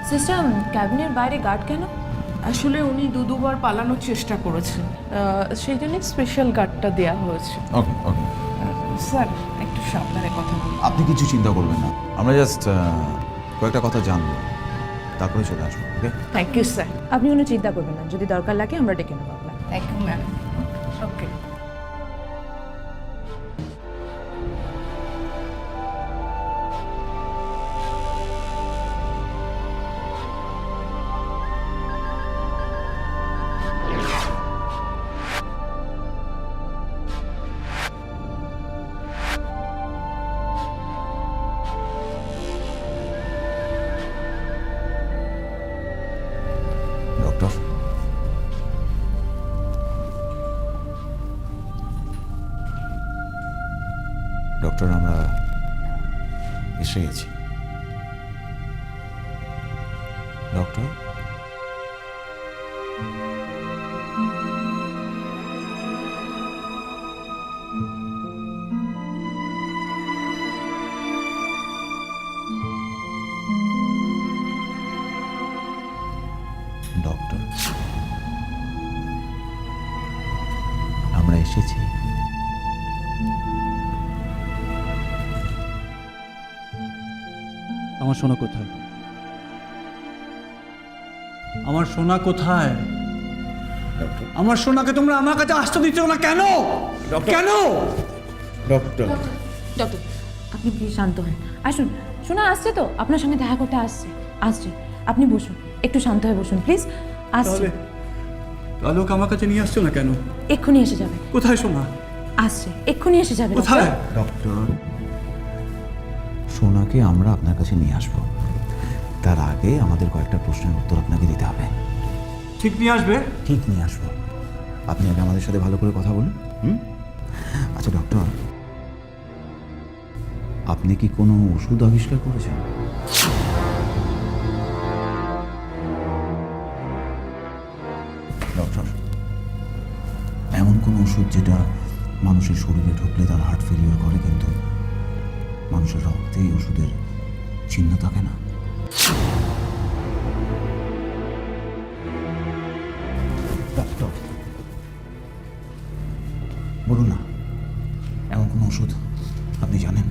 সিস্টার, ক্যাবিনের বাইরে গার্ড কেন? আসলে উনি দুবার পালানোর চেষ্টা করেছেন, সেই জন্য স্পেশাল গার্ডটা দেওয়া হয়েছে। ওকে ওকে। স্যার, একটু সাবধানে কথা বলুন। আপনি কিছু চিন্তা করবেন না, আমরা জাস্ট কয়েকটা কথা জানবো, তারপরে চলে আসবো। ওকে? Thank you sir. আপনি কোনো চিন্তা করবেন না, যদি দরকার লাগে আমরা ডেকে নেবো আপনাকে। Thank you ma'am. Okay. Doctor, doctor আমরা এসে গেছি। ডক্টর, ডক্টর, আমরা এসেছি। আমার সোনা কোথায়? আমার সোনা কোথায়? ডক্টর, আমার সোনাকে তোমরা আমার কাছে আসতে দিচ্ছ না কেন? কেন? ডক্টর, ডক্টর, আপনি প্লিজ শান্ত হন। আসুন, শোনা আসছে তো, আপনার সঙ্গে দেখা করতে আসছে। আপনি বসুন, একটু শান্ত হয়ে বসুন প্লিজ। আসছে। তাহলে ওকে আমার কাছে নিয়ে আসছো না কেন? এক্ষুনি এসে যাবে। কোথায় সোনা? আসছে, এক্ষুনি এসে যাবে। কোথায়? ডক্টর, সোনাকে আমরা আপনার কাছে নিয়ে আসবো, তার আগে আমাদের কয়েকটা প্রশ্নের উত্তর আপনাকে দিতে হবে। ঠিক নিয়ে আসবে? ঠিক নিয়ে আসবো, আপনি আগে আমাদের সাথে ভালো করে কথা বলুন। আচ্ছা ডক্টর, আপনি কি কোনো ওষুধ আবিষ্কার করেছেন? ডক্টর, এমন কোনো ওষুধ যেটা মানুষের শরীরে ঢুকলে তার হার্ট ফেলিওর করে, কিন্তু মানুষের রক্তে এই ওষুধের চিহ্ন থাকে না। ডক্টর, বলুন না, এমন কোনো ওষুধ আপনি জানেন?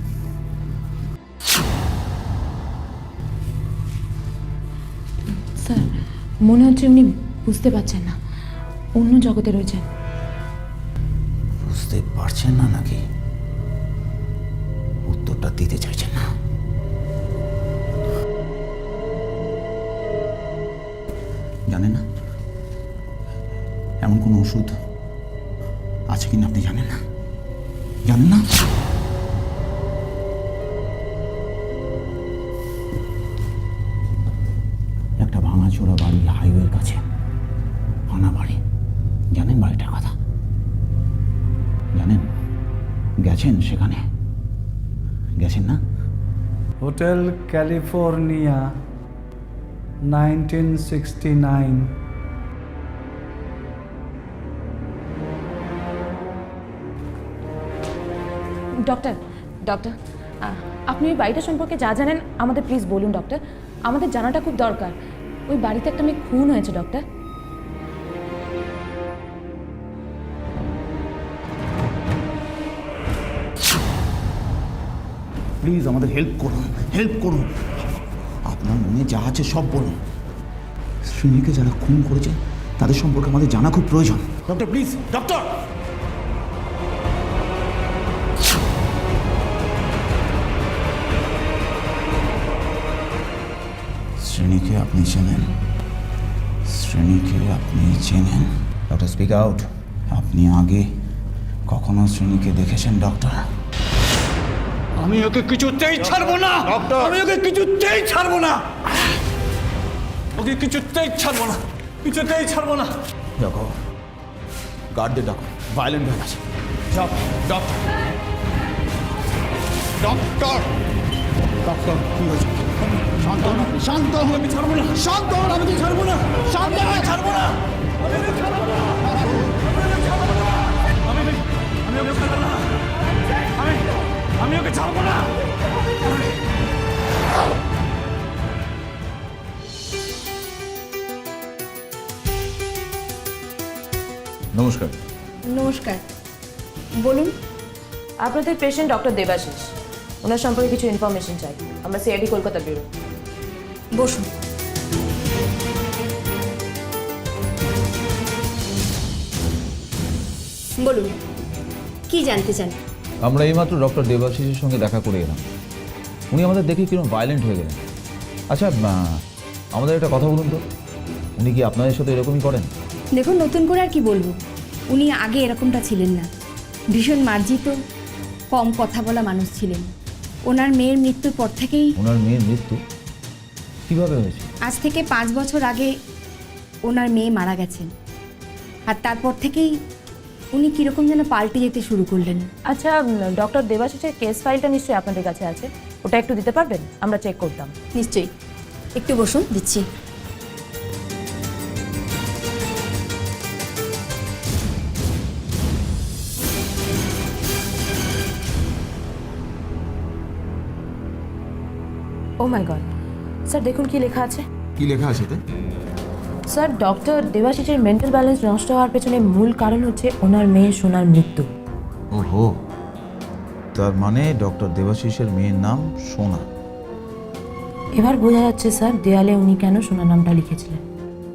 স্যার মনে হচ্ছে উনি বুঝতে পারছেন না, অন্য জগতে রয়েছেন। বুঝতে পারছেন না নাকি উত্তরটা দিতে চাইছেন না? জানেন না এমন কোনো ওষুধ আছে কিনা আপনি জানেন না? জানেন না? একটা ভাঙাচোরা বাড়ি, হাইওয়ের কাছে ভাঙা বাড়ি। জানেন বাড়িটার কথা? জানেন? গেছেন সেখানে? গেছেন না? Hotel California, 1969। ডক্টর, ডক্টর, আপনি ওই বাড়িটা সম্পর্কে যা জানেন আমাদের প্লিজ বলুন ডক্টর। আমাদের জানাটা খুব দরকার। ওই বাড়িতে একটা মেয়ে খুন হয়েছে ডক্টর। প্লিজ আমাদের হেল্প করুন, হেল্প করুন। আপনার মনে যা আছে সব বলুন। শ্রীনিকে যারা খুন করেছে তাদের সম্পর্কে আমাদের জানা খুব প্রয়োজন। Doctor please, doctor. শ্রেণীকে আপনি চেনেন? শ্রেণীকে আপনি চেনেন? Doctor speak out. আপনি আগে কখনো শ্রেণীকে দেখেছেন ডক্টর? আমি ওকে কিছুতেই ছাড়বো না। আমি ওকে কিছুতেই ছাড়বো না। ওকে কিছুতেই ছাড়বো না, কিছুতেই ছাড়বো না। দেখো, গার্ডদের ডাকো, ভায়োলেন্ট হয়ে গেছে। যাও, ডক্টর, ডক্টর, ডক্টর কি হয়েছে? শান্ত হন, শান্ত হন। আমি ছাড়বো না, শান্ত হন, আমি ছাড়বো না, শান্ত হন। ছাড়বো না, আমি ওকে ছাড়বো না, আমি ওকে ছাড়বো না, আমি ওকে ছাড়বো না। নমস্কার। নমস্কার, বলুন। আপনাদের পেশেন্ট ডক্টর দেবাশিস, ওনার সম্পর্কে কিছু ইনফরমেশন চাই। আমরা সিআইডি কলকাতা ব্যুরো। বসুন। বলুন, কি জানতে চান? আমরা এইমাত্র ডক্টর দেবাশিসের সঙ্গে দেখা করে এলাম। উনি আমাদের দেখে কিরকম ভায়োলেন্ট হয়ে গেলেন। আচ্ছা, আমাদের একটা কথা বলুন তো, উনি কি আপনাদের সাথে এরকমই করেন? দেখুন, নতুন করে আর কি বলবো, উনি আগে এরকমটা ছিলেন না। ভীষণ মার্জিত, কম কথা বলা মানুষ ছিলেন। ওনার মেয়ের মৃত্যুর পর থেকেই, ওনার মেয়ের মৃত্যু কিভাবে হয়েছে? আজ থেকে 5 বছর আগে ওনার মেয়ে মারা গেছেন। আর তারপর থেকেই উনি কীরকম যেন পাল্টে যেতে শুরু করলেন। আচ্ছা, ডক্টর দেবাশিসের কেস ফাইলটা নিশ্চয়ই আপনাদের কাছে আছে, ওটা একটু দিতে পারবেন? আমরা চেক করতাম। নিশ্চয়ই, একটু বসুন, দিচ্ছি। ও মাই গড, স্যার দেখুন কি লেখা আছে। কি লেখা আছে এতে? স্যার, ডক্টর দেবাশিসের মেন্টাল ব্যালেন্স নষ্ট হওয়ার পেছনে মূল কারণ হচ্ছে ওনার মেয়ে সোনার মৃত্যু। ওহো, তার মানে ডক্টর দেবাশিসের মেয়ের নাম সোনা। এবার বোঝা যাচ্ছে স্যার দেয়ালে উনি কেন সোনা নামটা লিখেছিলেন।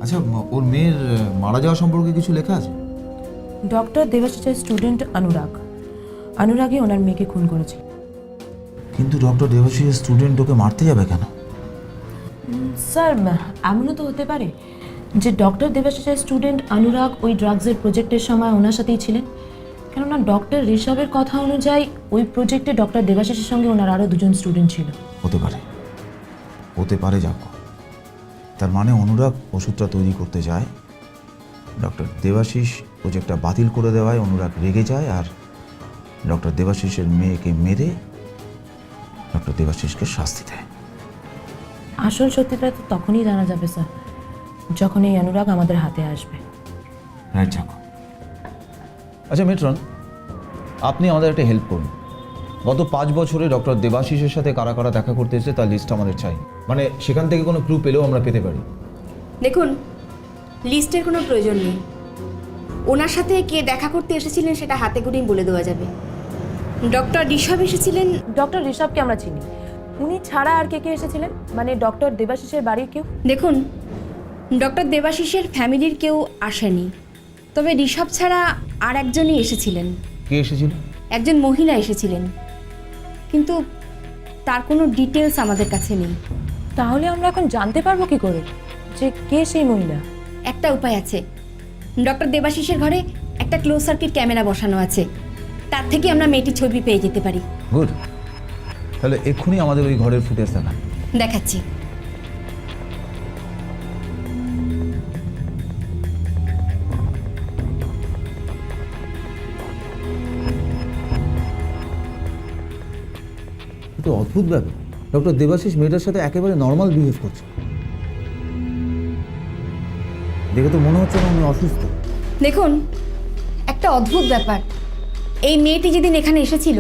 আচ্ছা, ওর মেয়ের মারা যাওয়া সম্পর্কে কিছু লেখা আছে? ডক্টর দেবাশিসের স্টুডেন্ট অনুরাগই ওনার মেয়েকে খুন করেছে। কিন্তু ডক্টর দেবাশিসের স্টুডেন্ট ওকে মারতে যাবে কেন? স্যার, এমনও তো হতে পারে যে ডক্টর দেবাশিসের স্টুডেন্ট অনুরাগ ওই ড্রাগসের প্রজেক্টের সময় ওনার সাথেই ছিলেন। কেননা ডক্টর ঋষভের কথা অনুযায়ী ওই প্রজেক্টে ডক্টর দেবাশিসের সঙ্গে ওনার আরও 2জন স্টুডেন্ট ছিল। হতে পারে, হতে পারে। যাক, তার মানে অনুরাগ ওষুধটা তৈরি করতে যায়, ডক্টর দেবাশিস প্রজেক্টটা বাতিল করে দেওয়ায় অনুরাগ রেগে যায় আর ডক্টর দেবাশিসের মেয়েকে মেরে ডক্টর দেবাশিসকে শাস্তি দেয়। আসল সত্যিটা তো তখনই জানা যাবে স্যার, যখন এই অনুরাগ আমাদের হাতে আসবে। রাইট, যাক। আচ্ছা মেট্রন, আপনি আমাদের একটা হেল্প করুন। গত 5 বছরে ডক্টর দেবাশিসের সাথে কারা কারা দেখা করতে এসেছে তার লিস্ট আমাদের চাই। মানে সেখান থেকে কোনো ক্লু পেলেও আমরা পেতে পারি। দেখুন, লিস্টের কোনো প্রয়োজন নেই। ওনার সাথে কে দেখা করতে এসেছিলেন সেটা হাতে করেই বলে দেওয়া যাবে। ডক্টর ঋষভ এসেছিলেন। ডক্টর ঋষভকে আমরা চিনি, উনি ছাড়া আর কে কে এসেছিলেন? মানে ডক্টর দেবাশিসের বাড়ির কেউ? দেখুন, ডক্টর দেবাশিসের ফ্যামিলির কেউ আসেনি, তবে ঋষভ ছাড়া আর একজনই এসেছিলেন। কে এসেছিল? একজন মহিলা এসেছিলেন, কিন্তু তার কোনো ডিটেলস আমাদের কাছে নেই। তাহলে আমরা এখন জানতে পারবো কি করে যে কে সেই মহিলা? একটা উপায় আছে, ডক্টর দেবাশিসের ঘরে একটা ক্লোজ সার্কিট ক্যামেরা বসানো আছে, তার থেকে আমরা মেয়েটির ছবি পেয়ে যেতে পারি। গুড, তাহলে এক্ষুনি আমাদের ওই ঘরের ফুটেজ দেখান। দেখাচ্ছি। তো অদ্ভুত ব্যাপার, ডক্টর দেবাশিস মেয়েটার সাথে একেবারে নর্মাল বিহেভ করছে। দেখে তো মনে হচ্ছে না উনি অসুস্থ। দেখুন, একটা অদ্ভুত ব্যাপার, এই মেয়েটি যেদিন এখানে এসেছিল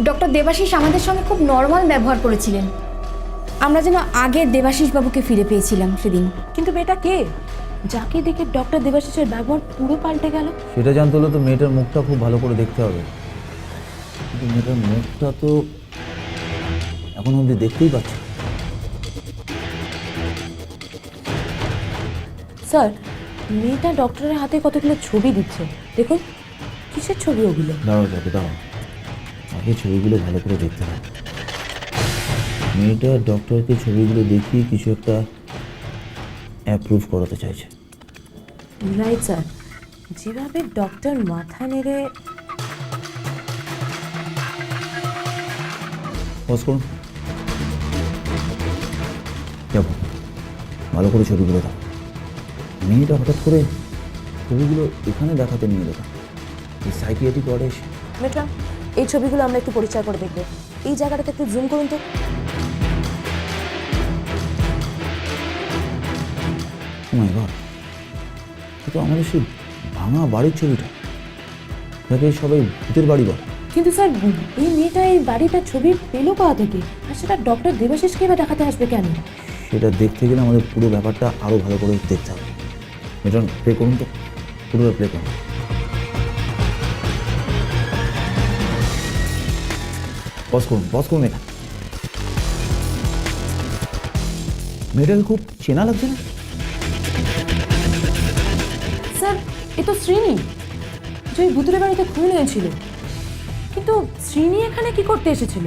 ডক্টর দেবাশিস আমাদের সঙ্গে খুব নর্মাল ব্যবহার করেছিলেন। আমরা যেন আগের দেবাশিস বাবুকে ফিরে পেয়েছিলাম সেদিন। কিন্তু মেয়েটা কে, যাকে দেখে ডক্টর দেবাশিসের ব্যবহার পুরো পাল্টে গেল? সেটা জানতে হলে তো মেয়েটার মুখটা খুব ভালো করে দেখতে হবে। কিন্তু মেয়েটার মুখটা তো এখন অব্দি দেখতেই পাচ্ছি। স্যার, মেয়েটা ডক্টরের হাতে কতগুলো ছবি দিচ্ছে, দেখুন। কিসের ছবি ওগুলো? দাঁড়াও যাবে, দাঁড়াও, আগে ছবিগুলো ভালো করে দেখতে হবে। মেয়েটা ডক্টরকে ছবিগুলো দেখিয়ে কিছু একটা অ্যাপ্রুভ করাতে চাইছে। রাইট স্যার, যেভাবে ডক্টর মাথা নেড়ে পজ করুন, যাবো, ভালো করে ছবিগুলো দাও। মেয়েটা হঠাৎ করে ছবিগুলো এখানে দেখাতে নিয়ে গেল, এই সাইকিয়াট্রিক ওয়ার্ডে এসে। মেট্রাম, এই ছবিগুলো আমরা একটু পরিচয় করে দেখবো। এই জায়গাটাতে একটু জুম করুন তো। ও মাই গড, তো আমাদের সেই ভাঙা বাড়ির ছবিটা, যাকে সবাই ভূতের বাড়ি বলে। কিন্তু স্যার, এই মেয়েটা এই বাড়িটার ছবি পেলো কোথা থেকে, আর সেটা ডক্টর দেবাশিসকে বা দেখাতে আসবে কেন? সেটা দেখতে গেলে আমাদের পুরো ব্যাপারটা আরও ভালো করে দেখতে হবে। এটা প্লে করুন তো, পুরোটা প্লে করুন। পজ করুন এটা। মেয়েটাকে খুব চেনা লাগছে না? স্যার, এ তো শ্রীনি, যে ওই ভুতুরে বাড়িতে খুন হয়েছিল। কিন্তু শ্রীনি এখানে কি করতে এসেছিল?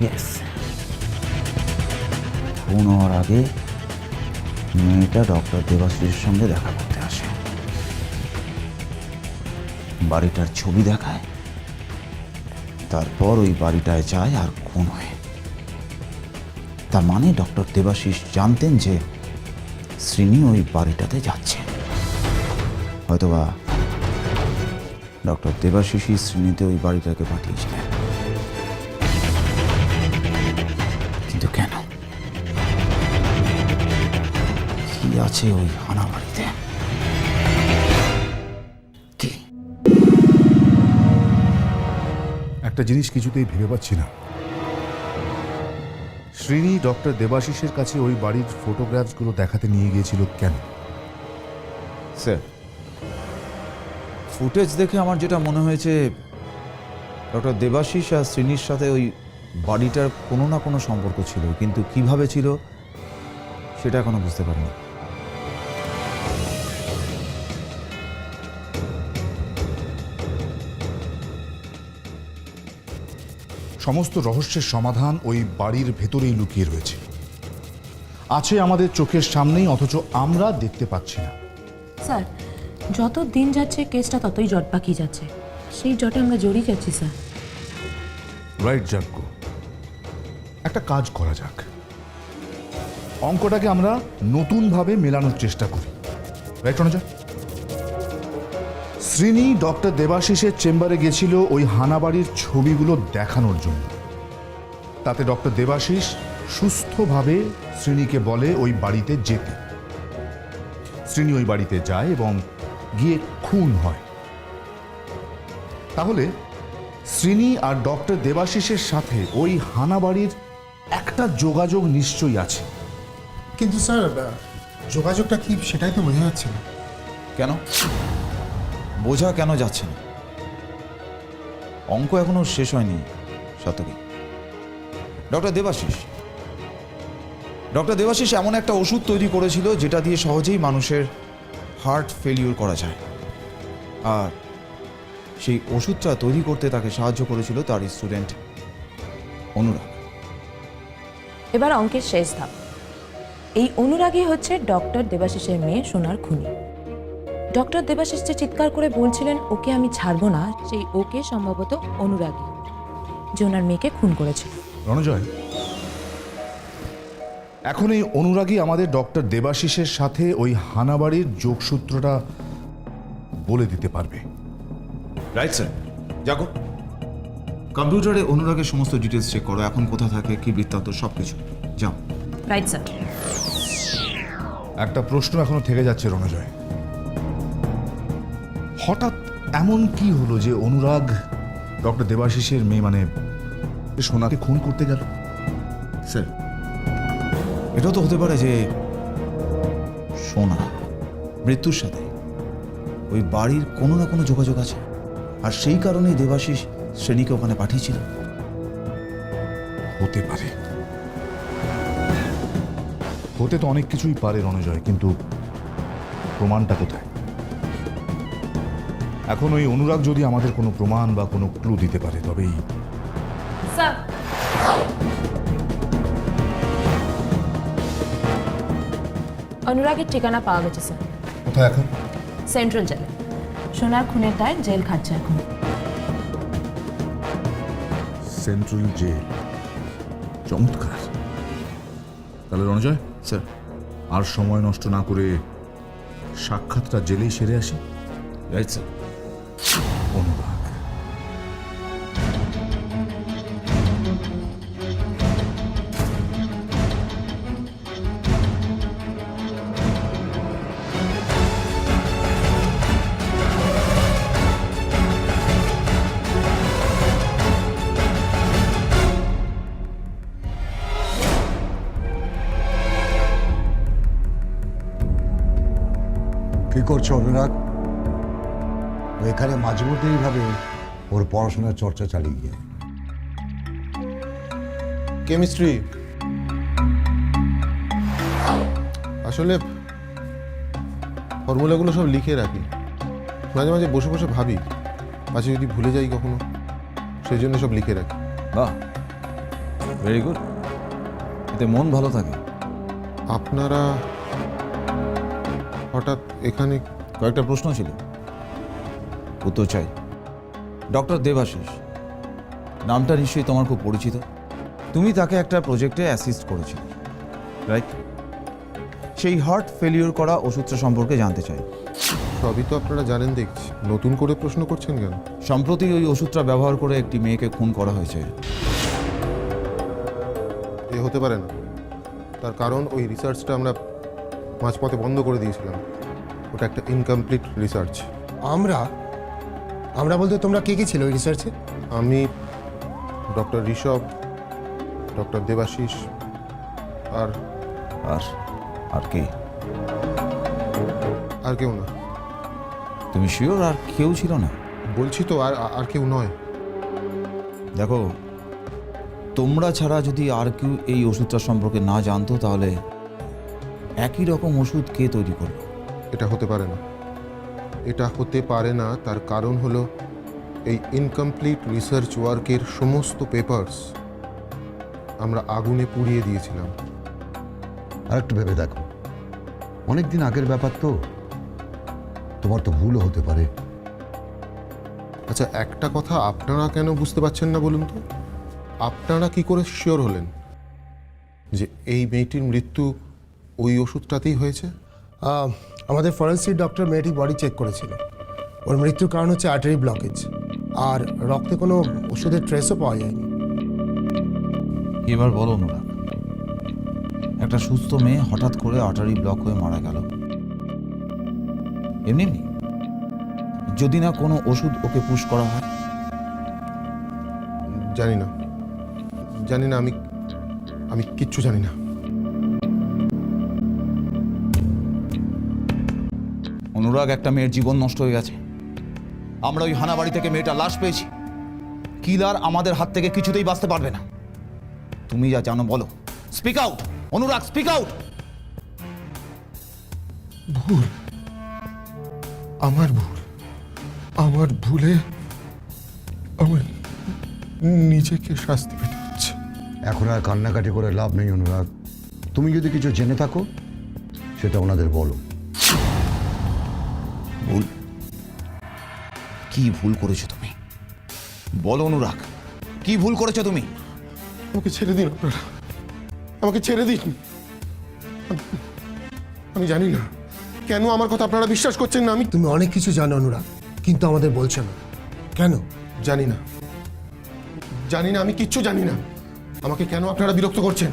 ইয়েস, খুন হওয়ার আগে মেয়েটা ডক্টর দেবাশিসের সঙ্গে দেখা করতে আসে, বাড়িটার ছবি দেখায়, তারপর ওই বাড়িটায় যায় আর খুন হয়। তার মানে ডক্টর দেবাশিস জানতেন যে শ্রীনি ওই বাড়িটাতে যাচ্ছে। হয়তোবা ডক্টর দেবাশিসই শ্রীনিতে ওই বাড়িটাকে পাঠিয়েছিলেন। কিন্তু কেন? কি আছে ওই হানা বাড়িতে? কি? একটা জিনিস কিছুতেই ভেবে পাচ্ছি না। শ্রীনি ডক্টর দেবাশিসের কাছে ওই বাড়ির ফটোগ্রাফসগুলো দেখাতে নিয়ে গিয়েছিল কেন? স্যার, ফুটেজ দেখে আমার যেটা মনে হয়েছে, ডক্টর দেবাশিস আর শ্রীনির সাথে ওই বাড়িটার কোনো না কোনো সম্পর্ক ছিল, কিন্তু কিভাবে ছিল সেটা এখনো বুঝতে পারিনি। সমস্ত রহস্যের সমাধান ওই বাড়ির ভেতরেই লুকিয়ে রয়েছে, আছে আমাদের চোখের সামনেই, অথচ আমরা দেখতে পাচ্ছি না। স্যার, যত দিন যাচ্ছে কেসটা ততই জট পাকিয়ে যাচ্ছে, সেই জটে আমরা জড়িয়ে যাচ্ছি স্যার। রাইট যাজ্ঞ, একটা কাজ করা যাক, অঙ্কটাকে আমরা নতুনভাবে মেলানোর চেষ্টা করি। রাইট অনুজা? শ্রীনি ডক্টর দেবাশিসের চেম্বারে গেছিল ওই হানাবাড়ির ছবিগুলো দেখানোর জন্য। তাতে ডক্টর দেবাশিস সুস্থভাবে শ্রীনিকে বলে ওই বাড়িতে যেতে। শ্রীনি ওই বাড়িতে যায় এবং গিয়ে খুন হয়, তাহলে শ্রীনি আর ডক্টর দেবাশিসের সাথে ওই হানাবাড়ির একটা যোগাযোগ নিশ্চয়ই আছে। কিন্তু স্যার যোগাযোগটা কি সেটাই তো বোঝা যাচ্ছে না। কেন বোঝা কেন যাচ্ছে না? অঙ্ক এখনো শেষ হয়নি শতকী। ডক্টর দেবাশিস এমন একটা ওষুধ তৈরি করেছিল যেটা দিয়ে সহজেই মানুষের হার্ট ফেলিওর করা যায়, আর সেই ওষুধটা তৈরি করতে তাকে সাহায্য করেছিল তার স্টুডেন্ট অনুরাগ। এবার অঙ্কের শেষ ধাপ। এই অনুরাগী হচ্ছে ডক্টর দেবাশিসের মেয়ে সোনার খুনি। ডক্টর দেবাশিস যে চিৎকার করে বলছিলেন ওকে আমি ছাড়বো না, সেই ওকে সম্ভবত অনুরাগী, যে ওনার মেয়েকে খুন করেছিল। রণজয়, এখন এই অনুরাগী আমাদের ডক্টর দেবাশিসের সাথে ওই হানাবাড়ির যোগসূত্রটা বলে দিতে পারবে। রাইট স্যার, যাকো কম্পিউটারে অনুরাগের সমস্ত ডিটেলস চেক করো, এখন কোথা থাকে, কি বৃত্তান্ত, সব কিছু। যাও। Right sir. একটা প্রশ্ন এখনো থেকে যাচ্ছে রণজয়, হঠাৎ এমন কি হলো যে অনুরাগ ডক্টর দেবাশিসের মেয়ে মানে সোনাকে খুন করতে গেল? স্যার, এটাও তো হতে পারে যে সোনা মৃত্যুর সাথে ওই বাড়ির কোনো না কোনো যোগাযোগ আছে, আর সেই কারণেই দেবাশিস শ্রেণীকে ওখানে পাঠিয়েছিল। হতে পারে, হতে তো অনেক কিছুই পারে রণজয়, কিন্তু প্রমাণটা কোথায়? এখন ওই অনুরাগ যদি আমাদের কোনো প্রমাণ বা কোনো ক্লু দিতে পারে তবেই। স্যার, অনুরাগের ঠিকানা পাওয়া গেছে স্যার। কোথায় এখন? সেন্ট্রাল জেলে। সোনার খুনের দায় জেল খাটছে এখন। সেন্ট্রাল জেল, চমৎকার। তাহলে রণজয় স্যার, আর সময় নষ্ট না করে সাক্ষাৎটা জেলেই সেরে আসি। Right sir. অনুরাগ, কি করছো অনুরাগ? ও এখানে মাঝে মধ্যে এইভাবে ওর পড়াশোনার চর্চা চালিয়ে গিয়ে। কেমিস্ট্রি আসলে ফর্মুলাগুলো সব লিখে রাখি, মাঝে মাঝে বসে বসে ভাবি পাশে যদি ভুলে যাই কখনো, সেই জন্য সব লিখে রাখি। বাহ, ভেরি গুড, এতে মন ভালো থাকে। আপনারা হঠাৎ এখানে? কয়েকটা প্রশ্ন ছিল, উত্তর চাই। ডক্টর দেবাশিস নামটা নিশ্চয়ই তোমার খুব পরিচিত। তুমি তাকে একটা প্রজেক্টে অ্যাসিস্ট করেছিলে, রাইট? সেই হার্ট ফেলিওর করা ওষুধটা সম্পর্কে জানতে চাই। সবই তো আপনারা জানেন দেখছি, নতুন করে প্রশ্ন করছেন কেন? সম্প্রতি ওই ওষুধটা ব্যবহার করে একটি মেয়েকে খুন করা হয়েছে। এ হতে পারে না, তার কারণ ওই রিসার্চটা আমরা মাঝপথে বন্ধ করে দিয়েছিলাম। ওটা একটা ইনকমপ্লিট রিসার্চ। আমরা বলতে তোমরা কে কে ছিল ওই রিসার্চে? আমি, ডক্টর ঋষভ, ডক্টর দেবাশিস আর আর আর কে? আর কেউ না। তুমি শিওর আর কেউ ছিল না? বলছি তো, আর কেউ নয়। দেখো, তোমরা ছাড়া যদি আর কেউ এই ওষুধটা সম্পর্কে না জানতো তাহলে একই রকম ওষুধ কে তৈরি করলো? এটা হতে পারে না, এটা হতে পারে না। তার কারণ হলো এই ইনকমপ্লিট রিসার্চ ওয়ার্কের সমস্ত পেপারস আমরা আগুনে পুড়িয়ে দিয়েছিলাম। আর একটু ভেবে দেখো, অনেক দিন আগের ব্যাপার তো, তোমার তো ভুলও হতে পারে। আচ্ছা, একটা কথা আপনারা কেন বুঝতে পারছেন না বলুন তো? আপনারা কি করে শিওর হলেন যে এই মেয়েটির মৃত্যু ওই ওষুধটাতেই হয়েছে? আমাদের ফরেন্সিক ডক্টর মেয়েটির বডি চেক করেছিল। ওর মৃত্যুর কারণ হচ্ছে আর্টারি ব্লকেজ, আর রক্তে কোনো ওষুধের ট্রেসও পাওয়া যায়নি। এবার বলো অনুরাগ, একটা সুস্থ মেয়ে হঠাৎ করে আর্টারি ব্লক হয়ে মারা গেল, এমনি এমনি? যদি না কোনো ওষুধ ওকে পুশ করা হয়? জানি না, জানি না, আমি কিচ্ছু জানি না। অনুরাগ, একটা মেয়ের জীবন নষ্ট হয়ে গেছে। আমরা ওই হানা বাড়ি থেকে মেয়েটা লাশ পেয়েছি। কিলার আমাদের হাত থেকে কিছুতেই বাঁচতে পারবে না। তুমি যা জানো বলো। স্পিক আউট অনুরাগ, স্পিক আউট। ভুল, আমার ভুল, আমার ভুলে আমার নিজেকে শাস্তি পেতে হচ্ছে। এখন আর কান্নাকাটি করে লাভ নেই অনুরাগ। তুমি যদি কিছু জেনে থাকো সেটা ওনাদের বলো। ভুল? কি ভুল করেছো তুমি? বলো অনুরাগ, কি ভুল করেছো তুমি? আমাকে ছেড়ে দিন আপনারা, আমাকে ছেড়ে দিন। আমি জানি না কেন আমার কথা আপনারা বিশ্বাস করছেন না। তুমি অনেক কিছু জানো অনুরাগ, কিন্তু আমাদের বলছো না কেন? জানি না, জানি না, আমি কিচ্ছু জানি না। আমাকে কেন আপনারা বিরক্ত করছেন?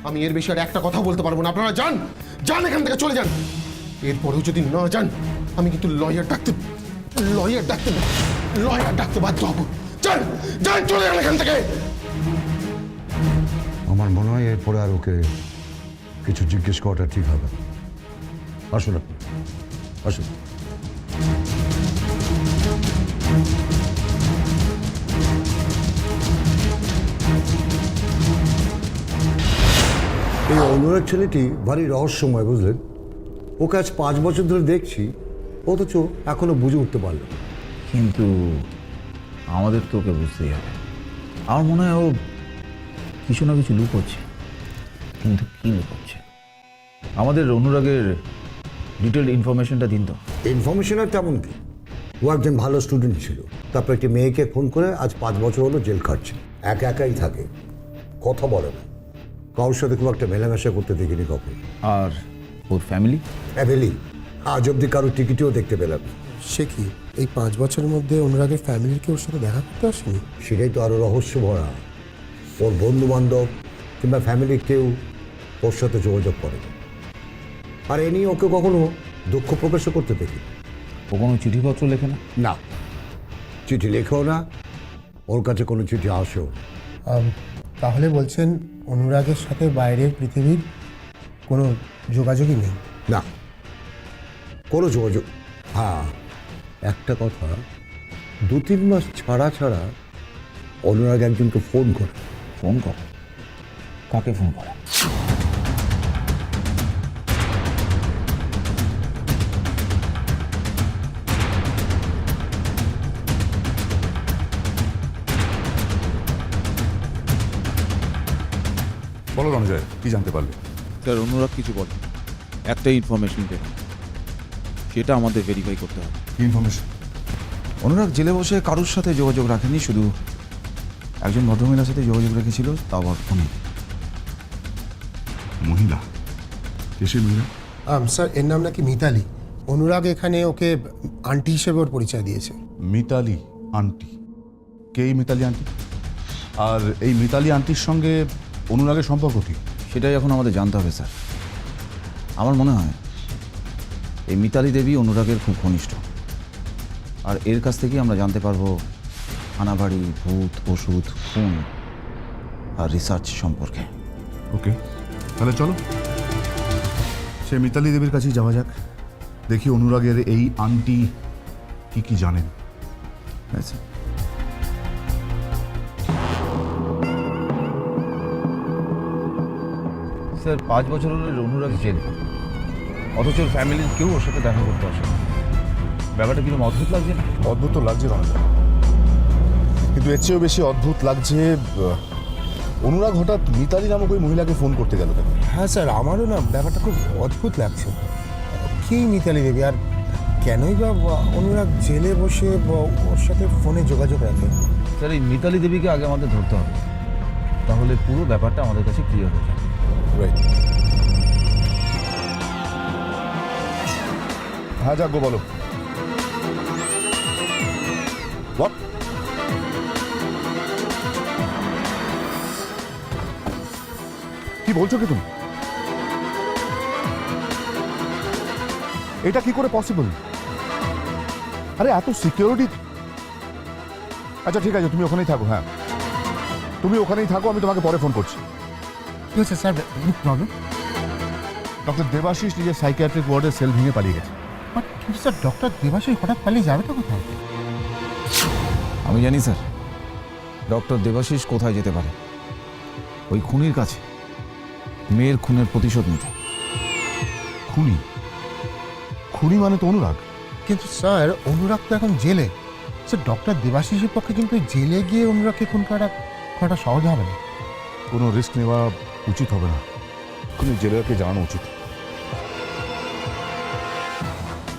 আমি এর বেশি আর একটা কথা বলতে পারবো না। আপনারা যান, যান, এখান থেকে চলে যান। এরপরেও যদি না যান, আমি কিন্তু লয়ার ডাকতে বাধ্য হবো। যান, যান, চলে যান এখান থেকে। আমার মনে হয় এরপরে আর ওকে কিছু জিজ্ঞেস করাটা ঠিক হবে। আসুন আপনি, আসুন। এই অনুরাগ ছেলেটি ভারী রহস্যময়, বুঝলেন? ওকে আজ 5 বছর ধরে দেখছি, অথচ এখনো বুঝে উঠতে পারল না। কিন্তু আমাদের তো ওকে বুঝতেই হবে। আমার মনে হয় ও কিছু না কিছু লুকোচ্ছে। কিন্তু কি লুকোচ্ছে? আমাদের অনুরাগের ডিটেলড ইনফরমেশনটা দিন তো। ইনফরমেশন আর তেমন কি, ও একজন ভালো স্টুডেন্ট ছিল, তারপর একটি মেয়েকে খুন করে আজ 5 বছর হলো জেল খাটছে। একাই থাকে, কথা বলে না, কারোর সাথে খুব একটা মেলামেশা করতে দেখিনি কখনো। আর ওর ফ্যামিলি? আজ অব্দি কারোর টিকিটও দেখতে পেলাম না। সে কি এই 5 বছরের মধ্যে অনুরাগের ফ্যামিলির কেউ ওর সাথে দেখা করতে আসেনি? সেটাই তো আরো রহস্য ভরা। ওর বন্ধু বান্ধব কিংবা ফ্যামিলির কেউ ওর সাথে যোগাযোগ করে না। আর এ নিয়ে ওকে কখনো দুঃখ প্রকাশও করতে দেখি। ও কোনো চিঠিপত্র লেখে না? না, চিঠি লেখেও না, ওর কাছে কোনো চিঠি আসেও না। তাহলে বলছেন অনুরাগের সাথে বাইরের পৃথিবীর কোনো যোগাযোগই নেই? না, কোনো যোগাযোগ। হ্যাঁ, একটা কথা, 2-3 মাস ছাড়া অনুরাগ একজনকে ফোন করে। ফোন করে? কাকে ফোন করে? বলো রণজয়, কি জানতে পারলে? স্যার, অনুরাগ কিছু বলে, একটা ইনফরমেশন পেলাম, সেটা আমাদের ভেরিফাই করতে হবে। কি ইনফরমেশন? অনুরাগ জেলে বসে কারোর সাথে যোগাযোগ রাখেনি, শুধু একজন ভদ্রমহিলার সাথে যোগাযোগ রেখেছিল, তাও আবার ফোনে। মহিলা? কিসের মহিলা? স্যার, এর নাম নাকি মিতালি। অনুরাগ এখানে ওকে আন্টি হিসেবে ওর পরিচয় দিয়েছে। মিতালি আন্টি? কে এই মিতালি আন্টি? আর এই মিতালি আন্টির সঙ্গে অনুরাগের সম্পর্ক কি? সেটাই এখন আমাদের জানতে হবে স্যার। আমার মনে হয় এই মিতালি দেবী অনুরাগের খুব ঘনিষ্ঠ, আর এর কাছ থেকেই আমরা জানতে পারবো হানাবাড়ি, ভূত, ওষুধ, খুন আর রিসার্চ সম্পর্কে। ওকে, তাহলে চলো সে মিতালি দেবীর কাছেই যাওয়া যাক। দেখি অনুরাগের এই আন্টি কি কি জানেন। আচ্ছা, স্যার 5 বছর হলো অনুরাগ জেল, অথচ ওর ফ্যামিলির কেউ ওর সাথে দেখা করতে আসে না। ব্যাপারটা কিরকম অদ্ভুত লাগছে না? অদ্ভুত তো লাগছে রণজয়, কিন্তু এর চেয়েও বেশি অদ্ভুত লাগছে অনুরাগ হঠাৎ মিতালি নামক ওই মহিলাকে ফোন করতে গেল কেন? হ্যাঁ স্যার, আমারও না ব্যাপারটা খুব অদ্ভুত লাগছে। কি মিতালি দেবী, আর কেনই বা অনুরাগ জেলে বসে ওর সাথে ফোনে যোগাযোগ রাখে? স্যার, এই মিতালি দেবীকে আগে আমাদের ধরতে হবে, তাহলে পুরো ব্যাপারটা আমাদের কাছে ক্লিয়ার হয়ে যাবে। রাইট। হ্যাঁ, যাক গো, বলো। What? কি বলছো কি তুমি? এটা কি করে পসিবল? আরে এত সিকিউরিটি। আচ্ছা ঠিক আছে, তুমি ওখানেই থাকো। হ্যাঁ, তুমি ওখানেই থাকো, আমি তোমাকে পরে ফোন করছি। ঠিক আছে স্যার, প্রবলেম? ডক্টর দেবাশিস নিজের সাইকিয়াট্রিক ওয়ার্ডের সেল ভেঙে পালিয়ে গেছে। কিন্তু স্যার ডক্টর দেবাশিস হঠাৎ পালিয়ে যাবে তো কোথাও? আমি জানি স্যার, ডক্টর দেবাশিস কোথায় যেতে পারে। ওই খুনির কাছে, মেয়ের খুনের প্রতিশোধ নিতে। খুনি? খুনি মানে তো অনুরাগ। কিন্তু স্যার অনুরাগ তো এখন জেলে। স্যার ডক্টর দেবাশিসের পক্ষে কিন্তু জেলে গিয়ে অনুরাগকে খুন করাটা সহজ হবে না। কোনো রিস্ক নেওয়া উচিত হবে না, খুনি জেলারকে জানানো উচিত।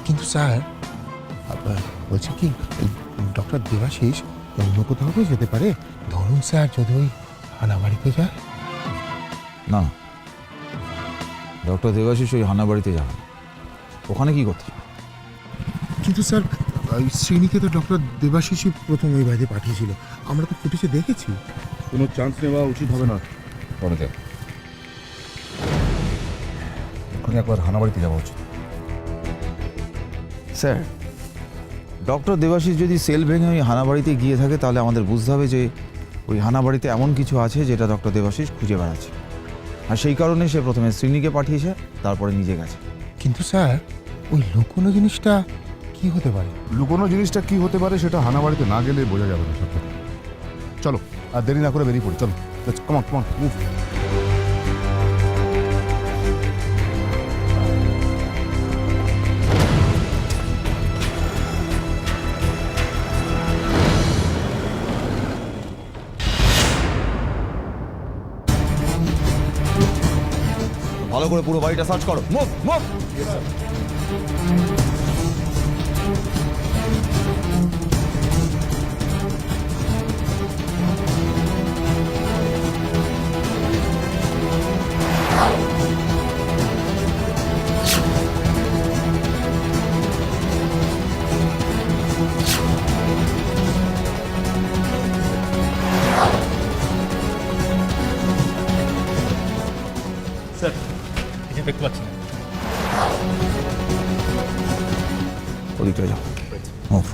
কিন্তু স্যার বলছি কি, ডক্টর দেবাশিস অন্য কোথাও তো যেতে পারে। ধরুন স্যার যদি ওই হানাবাড়িতে যায়। না, ডক্টর দেবাশিস ওই হানাবাড়িতে যাবে। ওখানে কি করতে? কিন্তু স্যার শ্রেণীকে তো ডক্টর দেবাশিসই প্রথম ওই বাড়িতে পাঠিয়েছিল, আমরা তো ফুটেজে দেখেছি। কোনো চান্স নেওয়া উচিত হবে না। পরে দেখ, ওখানে একবার হানাবাড়িতে যাওয়া উচিত। স্যার, ডক্টর দেবাশিস যদি সেল ভেঙে ওই হানাবাড়িতে গিয়ে থাকে, তাহলে আমাদের বুঝতে হবে যে ওই হানাবাড়িতে এমন কিছু আছে যেটা ডক্টর দেবাশিস খুঁজে বেড়াচ্ছে, আর সেই কারণে সে প্রথমে শ্রীনিকে পাঠিয়েছে, তারপরে নিজে গেছে। কিন্তু স্যার ওই লুকোনো জিনিসটা কি হতে পারে? লুকোনো জিনিসটা কি হতে পারে সেটা হানাবাড়িতে না গেলে বোঝা যাবে না। সত্যি, চলো আর দেরি না করে বেরিয়ে পড়ি। চলো, কাম অন মুভ। ভালো করে পুরো বাড়িটা সার্চ করো। Move move. স্যার, কিছু দেখতে পাচ্ছি না। ওদিকটা যাও। মুভ।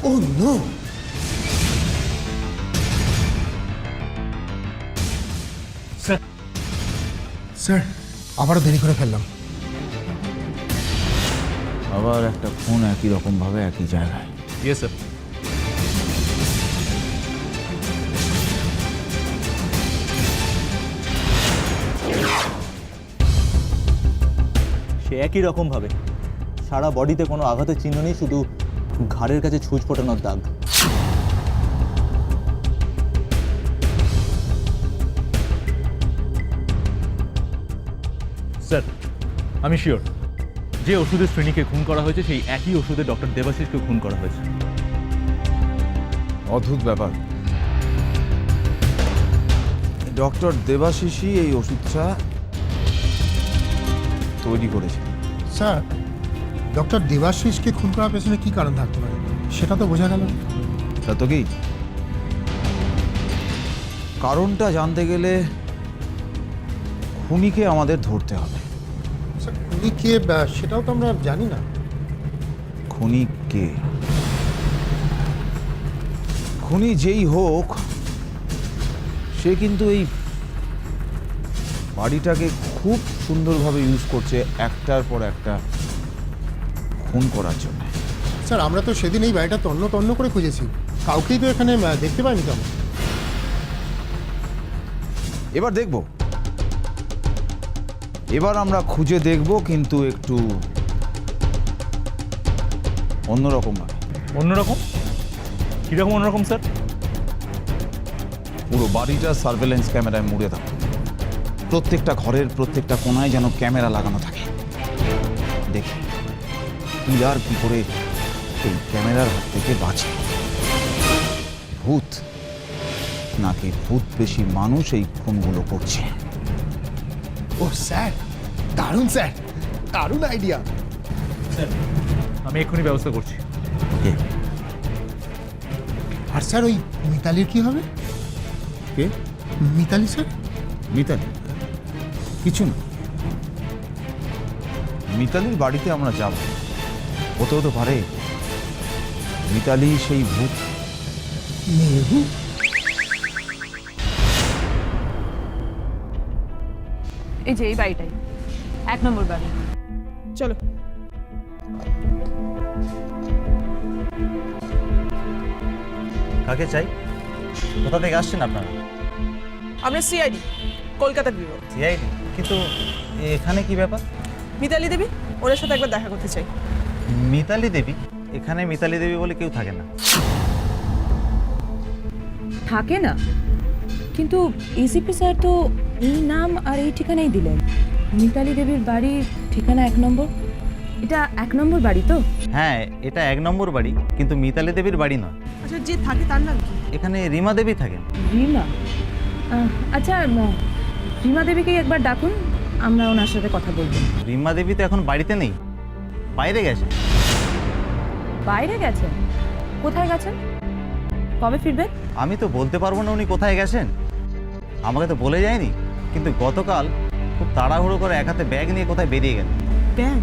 Oh no! স্যার আবারও দেরি করে ফেললাম। আবার একটা খুন একই রকম ভাবে একই জায়গায়। Yes sir. সে একই রকম ভাবে, সারা বডিতে কোনো আঘাতের চিহ্ন নেই, শুধু ঘাড়ের কাছে ছুঁচ ফোটানোর দাগ। স্যার, আমি শিওর যে ওষুধে শ্রেণীকে খুন করা হয়েছে সেই একই ওষুধে ডক্টর দেবাশিসকে খুন করা হয়েছে। অদ্ভুত ব্যাপার, ডক্টর দেবাশিসই এই ওষুধটা তৈরি করেছে। স্যার ডক্টর দেবাশিসকে খুন করার পেছনে কি কারণ থাকতে পারে সেটা তো বোঝা গেল না। তা তো কি, কারণটা জানতে গেলে খুনিকে আমাদের ধরতে হবে। স্যার খুনি কে সেটাও তো আমরা জানি না। খুনি কে? খুনি যেই হোক, সে কিন্তু এই বাড়িটাকে খুব সুন্দরভাবে ইউজ করছে একটার পর একটা খুন করার জন্য। স্যার আমরা তো সেদিন এই বাড়িটা তন্ন করে খুঁজেছি, কাউকেই তো এখানে দেখতে পাইনি তেমন। এবার দেখব, এবার আমরা খুঁজে দেখব, কিন্তু একটু অন্যরকম ভাবে। অন্যরকম? কীরকম অন্যরকম স্যার? পুরো বাড়িটা সার্ভেলেন্স ক্যামেরায় মুড়ে দাও। প্রত্যেকটা ঘরের প্রত্যেকটা কোনায় যেন ক্যামেরা লাগানো থাকে। দেখি কিলার কি করে এই ক্যামেরার হাত থেকে বাঁচে। ভূত নাকি ভূত বেশি মানুষ এই খুনগুলো করছে। ও স্যার, দারুণ স্যার, দারুণ আইডিয়া। স্যার আমি এক্ষুনি ব্যবস্থা করছি। আর স্যার ওই মিতালির কি হবে? কে? মিতালি স্যার? মিতালি কিছু না, মিতালির বাড়িতে আমরা যাব, হতে হতে পারে মিতালি সেই ভূত। মেহু? এই যে এই বাড়িটাই 1 নম্বর বাড়ি। চলো। কাকে চাই? কোথা থেকে আসছেন আপনারা? আমরা সিআইডি, কলকাতা ব্যুরো। সিআইডি? কিন্তু এখানে কি ব্যাপার? মিতালি দেবী, ওনার সাথে একবার দেখা করতে চাই। মিতালি দেবী? এখানে মিতালি দেবী বলে কেউ থাকে না। থাকে না? কিন্তু এসিপি স্যার তো এই নাম আর এই ঠিকানাই দিলেন। মিতালি দেবীর বাড়ির ঠিকানা 1 নম্বর। এটা 1 নম্বর বাড়ি তো? হ্যাঁ, এটা 1 নম্বর বাড়ি, কিন্তু মিতালি দেবীর বাড়ি নয়। আচ্ছা, যে থাকে তার নাম কি? এখানে রিমা দেবী থাকেন। রিমা? আচ্ছা, রিমা দেবীকেই একবার ডাকুন, আমরা ওনার সাথে কথা বলবো। রিমা দেবী তো এখন বাড়িতে নেই, বাইরে গেছে। বাইরে গেছেন? কোথায় গেছেন? কবে ফিরবেন? আমি তো বলতে পারবো না উনি কোথায় গেছেন, আমাকে তো বলে যায়নি। কিন্তু গতকাল খুব তাড়াহুড়ো করে এক হাতে ব্যাগ নিয়ে কোথায় বেরিয়ে গেল। ব্যাগ?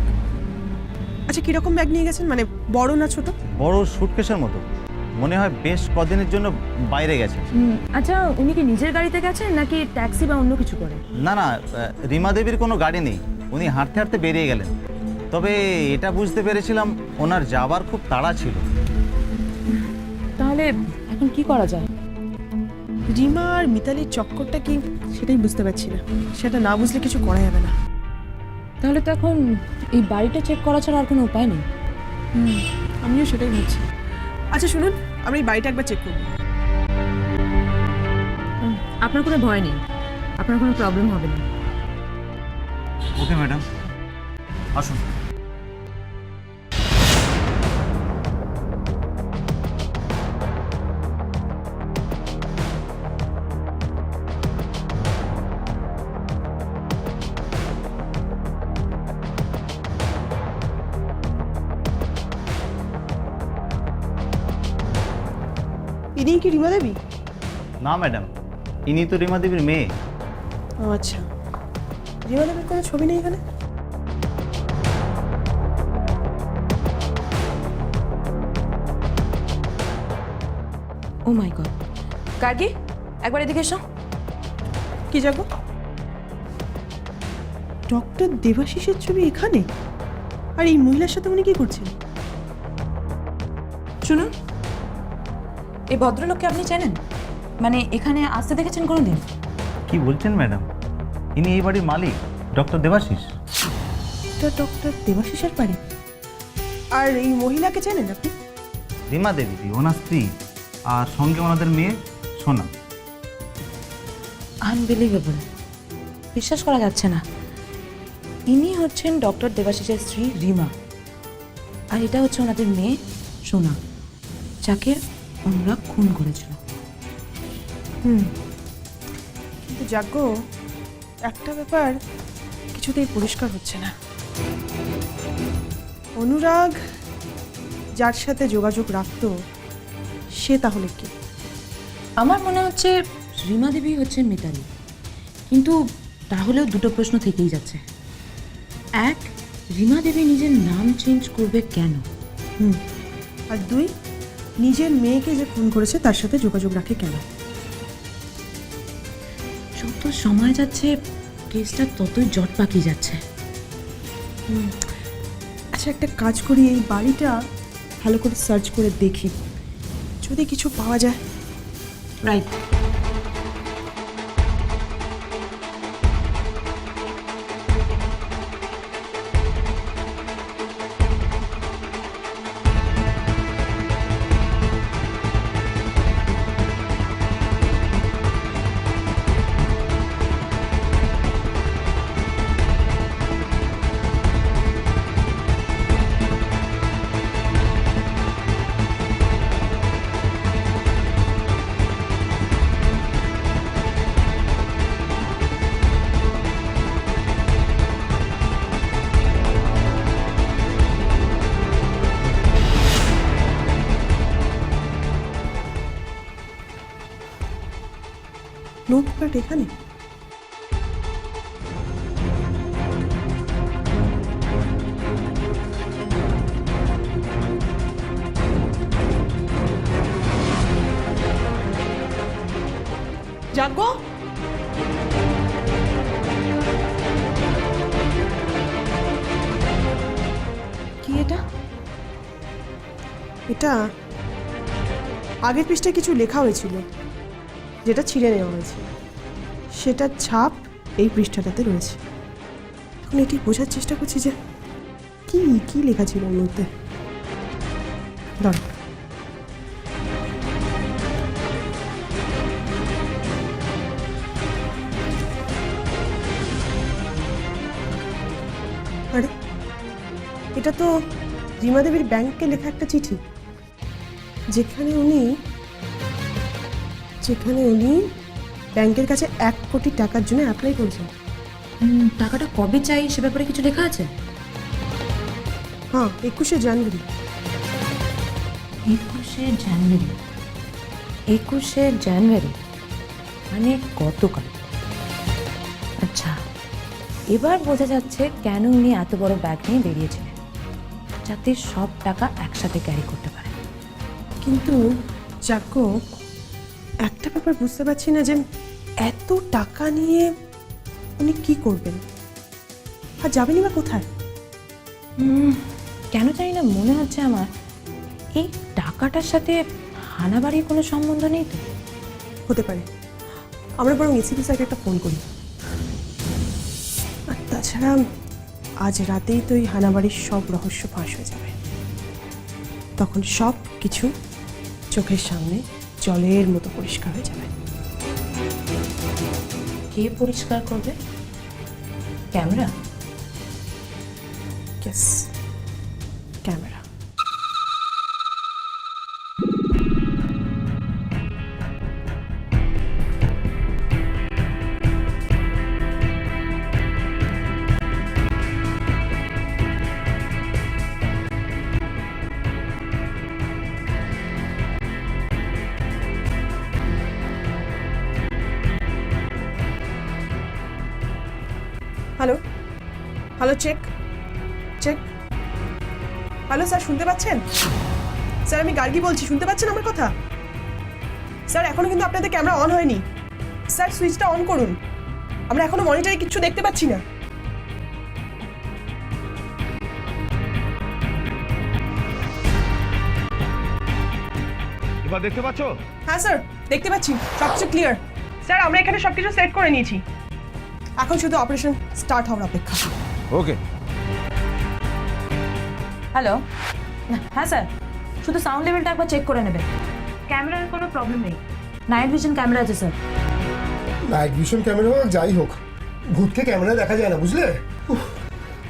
আচ্ছা, কিরকম ব্যাগ নিয়ে গেছেন? মানে বড় না ছোট? বড় সুটকেসের মতো, মনে হয় বেশ কদিনের জন্য বাইরে গেছেন। আচ্ছা, উনি কি নিজের গাড়িতে গেছেন নাকি ট্যাক্সি বা অন্য কিছু করে? না না, রিমা দেবীর কোনো গাড়ি নেই, উনি হাঁটতে হাঁটতে বেরিয়ে গেলেন। তবে এটা বুঝতে পেরেছিলাম ওনার যাবার খুব তাড়া ছিল। তাহলে এখন কি করা যায়? রিমা আর মিতালির চক্করটা কি সেটাই বুঝতে পারছি না। সেটা না বুঝলে কিছু করা যাবে না। তাহলে তো এখন এই বাড়িটা চেক করা ছাড়া আর কোনো উপায় নেই। আমিও সেটাই ভাবছি। আচ্ছা শুনুন, আমরা এই বাড়িটা একবার চেক করব। আপনার কোনো ভয় নেই, আপনার কোনো প্রবলেম হবে না। ওকে ম্যাডাম, আসুন। ইনি কি রিমা দেবী? না ম্যাডাম, ইনি তো রিমা দেবীর মেয়ে। ও আচ্ছা, রিমা দেবীর কোনো ছবি নেই এখানে? ও মাই গড। গার্গী, একবার এদিকে এসো। কি যাবো? ডক্টর দেবাশিসের ছবি এখানে? আর এই মহিলার সাথে উনি কি করছেন? শুনুন, এই ভদ্রলোককে আপনি চেনেন? মানে এখানে আসতে দেখেছেন কোনোদিন? কি বলছেন ম্যাডাম, ইনি এই বাড়ির মালিক, ডক্টর দেবাশিস। এটা ডক্টর দেবাশিসের বাড়ি? আর এই মহিলাকে চেনেন আপনি? রিমা দেবী ওনার স্ত্রী, আর সঙ্গে ওনাদের মেয়ে সোনা। আনবিলিভেবল, বিশ্বাস করা যাচ্ছে না। ইনি হচ্ছেন ডক্টর দেবাশিসের স্ত্রী রিমা, আর এটা হচ্ছে ওনাদের মেয়ে সোনা, যাকে আমরা খুন করেছিল। কিন্তু যাজ্ঞ, একটা ব্যাপার কিছুতেই পরিষ্কার হচ্ছে না। অনুরাগ যার সাথে যোগাযোগ রাখতো, সে তাহলে কি? আমার মনে হচ্ছে রিমা দেবী হচ্ছেন মিতালি, কিন্তু তাহলেও দুটো প্রশ্ন থেকেই যাচ্ছে। এক, রিমা দেবী নিজের নাম চেঞ্জ করবে কেন? আর দুই, নিজের মেয়েকে যে খুন করেছে তার সাথে যোগাযোগ রাখে কেন? যত সময় যাচ্ছে কেসটা ততই জট পাকিয়ে যাচ্ছে। আচ্ছা, একটা কাজ করি, এই বাড়িটা ভালো করে সার্চ করে দেখি, যদি কিছু পাওয়া যায়। রাইট। লুটপাট এখানে? জাগো, কি এটা? এটা আগের পৃষ্ঠায় কিছু লেখা হয়েছিল, যেটা ছিঁড়ে নেওয়া হয়েছে। সেটার ছাপ এই পৃষ্ঠাটাতে রয়েছে। এখন এটি বোঝার চেষ্টা করছি যে কি কি লেখা ছিল ওর মধ্যে। দাঁড়াও, আরে এটা তো রিমা দেবীর ব্যাংকে লেখা একটা চিঠি, যেখানে উনি ব্যাংকের কাছে 1 কোটি টাকার জন্য অ্যাপ্লাই করেছেন। টাকাটা কবে চাই সে ব্যাপারে কিছু লেখা আছে? হ্যাঁ, 21শে জানুয়ারি। 21শে জানুয়ারি? 21শে জানুয়ারি মানে গতকাল। আচ্ছা, এবার বোঝা যাচ্ছে কেন উনি এত বড় ব্যাগ নিয়ে বেরিয়েছিলেন, যাতে সব টাকা একসাথে ক্যারি করতে পারে। কিন্তু যাকো, একটা ব্যাপার বুঝতে পারছি না যে এত টাকা নিয়ে উনি কি করবেন, আর যাবেনই বা কোথায়? কেন জানি না মনে হচ্ছে আমার এই টাকাটার সাথে হানাবাড়ির কোনো সম্বন্ধ নেই তো। হতে পারে, আমরা বরং এসিপি স্যারকে একটা ফোন করি। আর তাছাড়া আজ রাতেই তো এই হানাবাড়ির সব রহস্য ফাঁস হয়ে যাবে। তখন সব কিছু চোখের সামনে জলের মতো পরিষ্কার হয়ে যাবে। কে পরিষ্কার করবে? Camera? Yes, camera. Hello, hello, check check. Hello sir, শুনতে পাচ্ছেন? স্যার, আমি গার্গী বলছি, শুনতে পাচ্ছেন আমার কথা? স্যার, এখনো কিন্তু আপনাদের ক্যামেরা অন হয়নি। স্যার, সুইচটা অন করুন, আমরা এখনো মনিটরে কিচ্ছু দেখতে পাচ্ছি না। এবার দেখতে পাচ্ছো? হ্যাঁ স্যার, দেখতে পাচ্ছি, সবকিছু ক্লিয়ার। স্যার, আমরা এখানে সবকিছু সেট করে নিয়েছি, এখন শুধু অপারেশন স্টার্ট হওয়ার অপেক্ষা। ওকে। হ্যালো, হ্যাঁ স্যার, শুধু সাউন্ড লেভেলটা একবার চেক করে নেবেন। ক্যামেরার কোনো প্রবলেম নেই, নাইট ভিশন ক্যামেরা আছে স্যার। নাইট ভিশন ক্যামেরা হোক যাই হোক, ভূতকে ক্যামেরায় দেখা যায় না, বুঝলে?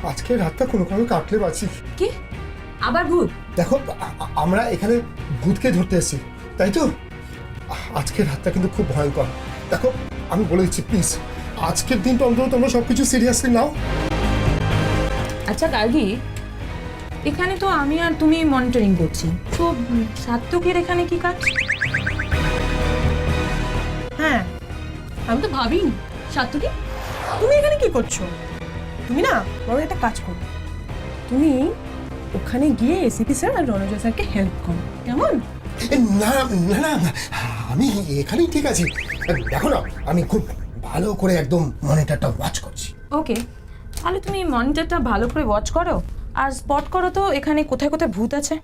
আজকে রাতটা কোনো কোনো কাটলে বাঁচি। কি আবার ভূত? দেখো, আমরা এখানে ভূতকে ধরতে এসেছি, তাই তো? আজকের রাতটা কিন্তু খুব ভয়ঙ্কর। দেখো, আমি বলে দিচ্ছি, প্লিজ আজকের দিনটা অন্তত তোমরা সব কিছু সিরিয়াসলি নাও। আচ্ছা গার্গী, এখানে তো আমি আর তুমি মনিটরিং করছি, তো সাত্তকের এখানে কি কাজ? হ্যাঁ, আমি তো ভাবিনি। সাত্তকী, তুমি এখানে কি করছো? তুমি না বড় একটা কাজ করো, তুমি ওখানে গিয়ে এসিপি স্যার আর রণজয় স্যারকে হেল্প করো, কেমন? না না না, আমি এখানেই ঠিক আছি। দেখো না, আমি খুব ভালো করে একদম মনিটরটা ওয়াচ করছি। ওকে, তাহলে তুমি মনিটরটা ভালো করে ওয়াচ করো আর স্পট করো তো এখানে কোথায় কোথায় ভূত আছে।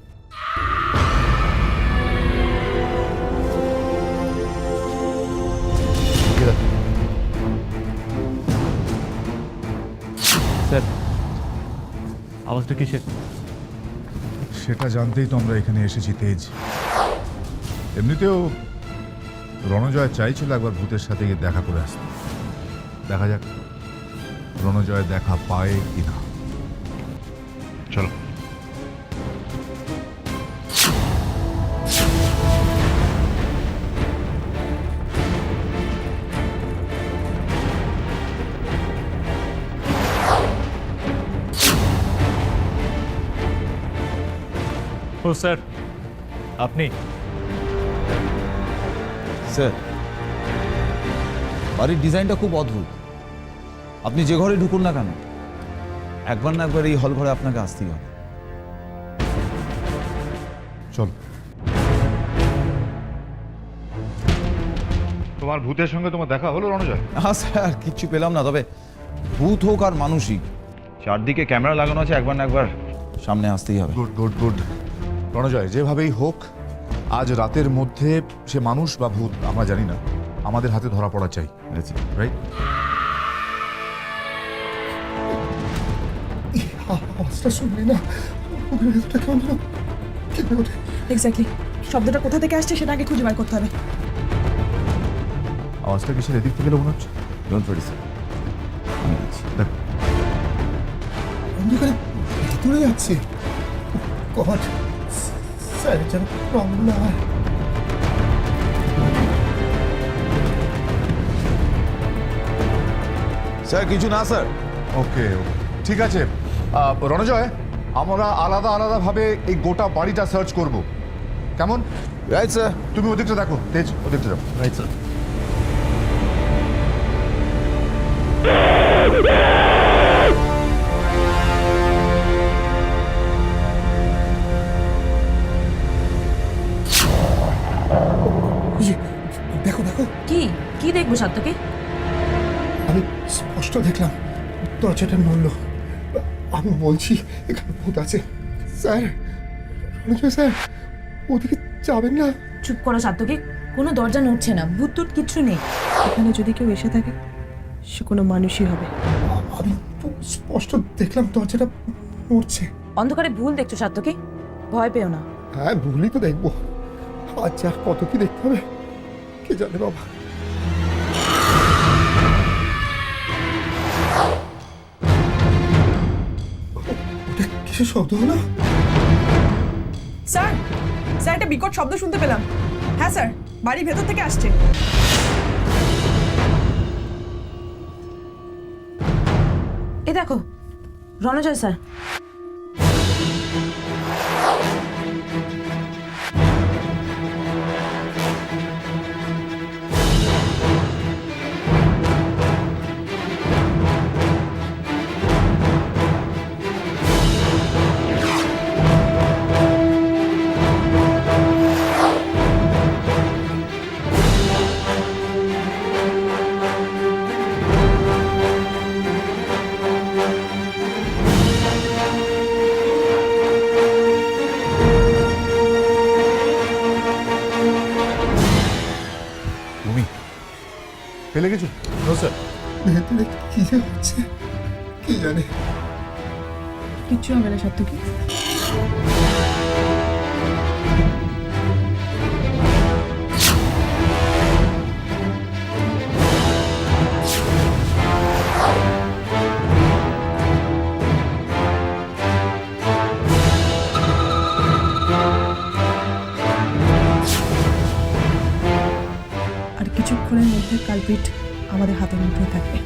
স্যার, আওয়াজটা কিসের? সেটা জানতেই তো আমরা এখানে এসেছি তেজ। এমনিতেও রণজয় চাইছিল একবার ভূতের সাথে গিয়ে দেখা করে আসতে। দেখা যাক রণজয় দেখা পায় কিনা। চলো। ও স্যার, আপনি? স্যার, বাড়ির ডিজাইনটা খুব অদ্ভুত। আপনি যে ঘরে ঢুকুন না কেন, একবার না একবার এই হল ঘরে আপনাকে আসতেই হবে। চল। তোমার ভূতের সঙ্গে তোমার দেখা হলো রণজয়? হ্যাঁ স্যার, কিচ্ছু পেলাম না, তবে ভূত হোক আর মানুষই, চারদিকে ক্যামেরা লাগানো আছে, একবার না একবার সামনে আসতেই হবে। Good good good. রণজয়, যেভাবেই হোক আজ রাতের মধ্যে সে মানুষ বা ভূত আমরা জানি না, আমাদের হাতে ধরা পড়া চাই, রাইট? আওয়াজটা শুনলি না? ভেতরটা কেমন যেন কেঁপে ওঠে। এক্স্যাক্টলি, শব্দটা কোথা থেকে আসছে সেটা আগে খুঁজে বার করতে হবে। আওয়াজটা কিসের এদিক থেকে মনে হচ্ছে? ডোন্ট ওয়ারি স্যার, আমি আছি। দেখ, অন্ধকারে ভেতরে যাচ্ছে। গড, স্যার যেন প্রবলেম না হয়। স্যার কিছু না স্যার। ওকে ওকে, ঠিক আছে। রণজয়, আমরা আলাদা আলাদাভাবে এই গোটা বাড়িটা সার্চ করব, কেমন? Right sir. তুমি ওদিকটা দেখো, তেজ ওদিকটা যাও। Right sir. দেখো দেখো, কি কি দেখবো সাত্তকে? আমি স্পষ্ট দেখলাম দরজাটা নড়ল। আমি বলছি এখানে ভূত আছে। স্যার, রণজয় স্যার, ওদিকে যাবেন না। চুপ করো সাত্তকে, কোনো দরজা নড়ছে না, ভূত টুত কিচ্ছু নেই। এখানে যদি কেউ এসে থাকে সে কোনো মানুষই হবে। আমি তো স্পষ্ট দেখলাম দরজাটা নড়ছে। অন্ধকারে ভুল দেখছো সাত্তকে, ভয় পেও না। হ্যাঁ, ভুলই তো দেখবো। আচ্ছা, আর কত কি দেখতে হবে কে জানে বাবা। ওটা কিসের শব্দ হলো? স্যার, স্যার একটা বিকট শব্দ শুনতে পেলাম। হ্যাঁ স্যার, বাড়ির ভেতর থেকে আসছে। এ দেখো, রণজয় স্যার। তুমি পেলে কিছু? No sir. ভেতরে কি যে হচ্ছে কি জানে। কিচ্ছু হবে না সত্যি। কি আর কিছুক্ষণের মধ্যে কালপিট আমাদের হাতের মধ্যেই থাকবে।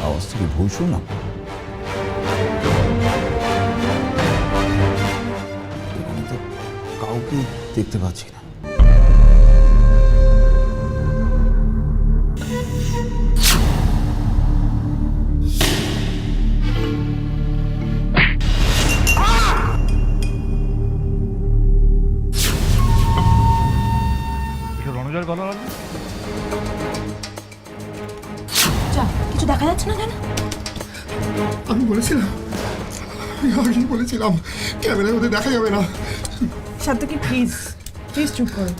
আওয়াজ থেকে ভুল শুনলাম। এখানে তো কাউকে দেখতে পাচ্ছি না। রণজয়ের গলা লাগবে? কিছু দেখা যাচ্ছে না কেন? আমি বলেছিলাম, আমি আগেই বলেছিলাম ক্যামেরার মধ্যে দেখা যাবে না। সাত্তকি প্লিজ, প্লিজ চুপ করো।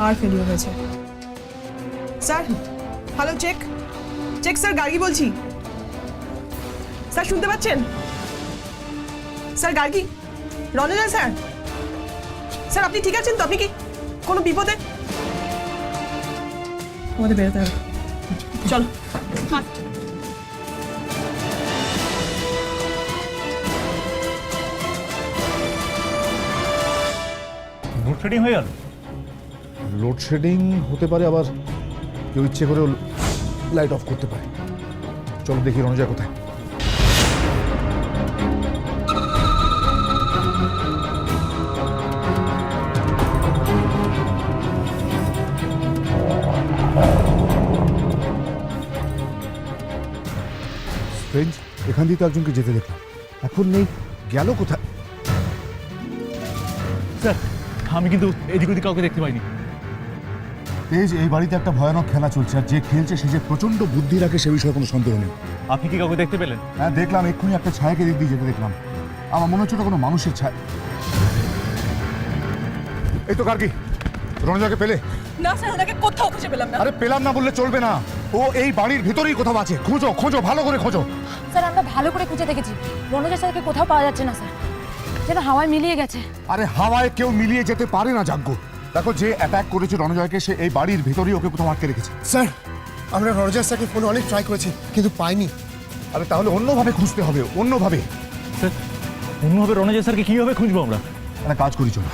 আর ফেলিওর হয়েছে। Sir, hello, check check sir, Gargi বলছি। স্যার শুনতে পাচ্ছেন? Sir Gargi, Ranjoy sir. Sir আপনি ঠিক আছেন তো? আপনি কি কোনো বিপদে? আমাদের বেরোতে হবে। চলো লোডশেডিং হয়ে গেল। লোডশেডিং হতে পারে, আবার কেউ ইচ্ছে করেও লাইট অফ করতে পারে। চলো দেখি রণজয় কোথায়। স্ট্রেঞ্জ, এখান দিয়ে তো একজনকে যেতে দেখলাম, এখন নেই, গেল কোথায়? স্যার আমি কিন্তু এদিক ওদিক কাউকে দেখতে পাইনি। তেজ, এই বাড়িতে একটা ভয়ানক খেলা চলছে, আর যে খেলছে সে যে প্রচন্ড বুদ্ধি রাখে সে বিষয়ে কোনো সন্দেহ নেই। আপনি কি কাউকে দেখতে পেলেন? হ্যাঁ দেখলাম, এক্ষুনি একটা ছায়াকে দিক দিয়ে যেতে দেখলাম। আমার মনে হচ্ছে ওটা কোনো মানুষের ছায়া। এই তো গার্গী, রণজয়কে পেলে? না স্যার, ওনাকে কোথাও খুঁজে পেলাম না। আরে পেলাম না বললে চলবে না, ও এই বাড়ির ভিতরেই কোথাও আছে। খোঁজো খোঁজো, ভালো করে খোঁজো। স্যার আমরা ভালো করে খুঁজে দেখেছি, রণজয় স্যারকে কোথাও পাওয়া যাচ্ছে না স্যার, যেন হাওয়ায় মিলিয়ে গেছে। আরে হাওয়ায় কেউ মিলিয়ে যেতে পারে না যাজ্ঞ। দেখো, যে অ্যাটাক করেছে রণজয়কে সে এই বাড়ির ভিতরেই ওকে কোথাও আটকে রেখেছে। স্যার আমরা রণজয় স্যারকে ফোনে অনেক ট্রাই করেছি কিন্তু পাইনি। আরে তাহলে অন্যভাবে খুঁজতে হবে, অন্যভাবে। স্যার অন্যভাবে রণজয় স্যারকে কীভাবে খুঁজবো আমরা? একটা কাজ করি, চলো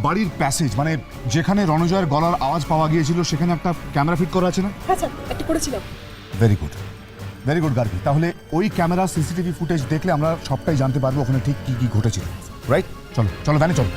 বাড়ির প্যাসেজ, মানে যেখানে রণজয়ের গলার আওয়াজ পাওয়া গিয়েছিল সেখানে একটা ক্যামেরা ফিট করা আছে না? হ্যাঁ স্যার, একটা করেছিলাম। Very good, very good Gargi. তাহলে ওই ক্যামেরা সিসিটিভি ফুটেজ দেখলে আমরা সবটাই জানতে পারবো ওখানে ঠিক কি কি ঘটেছিল। রাইট, চলো চলো ভ্যানে চলো।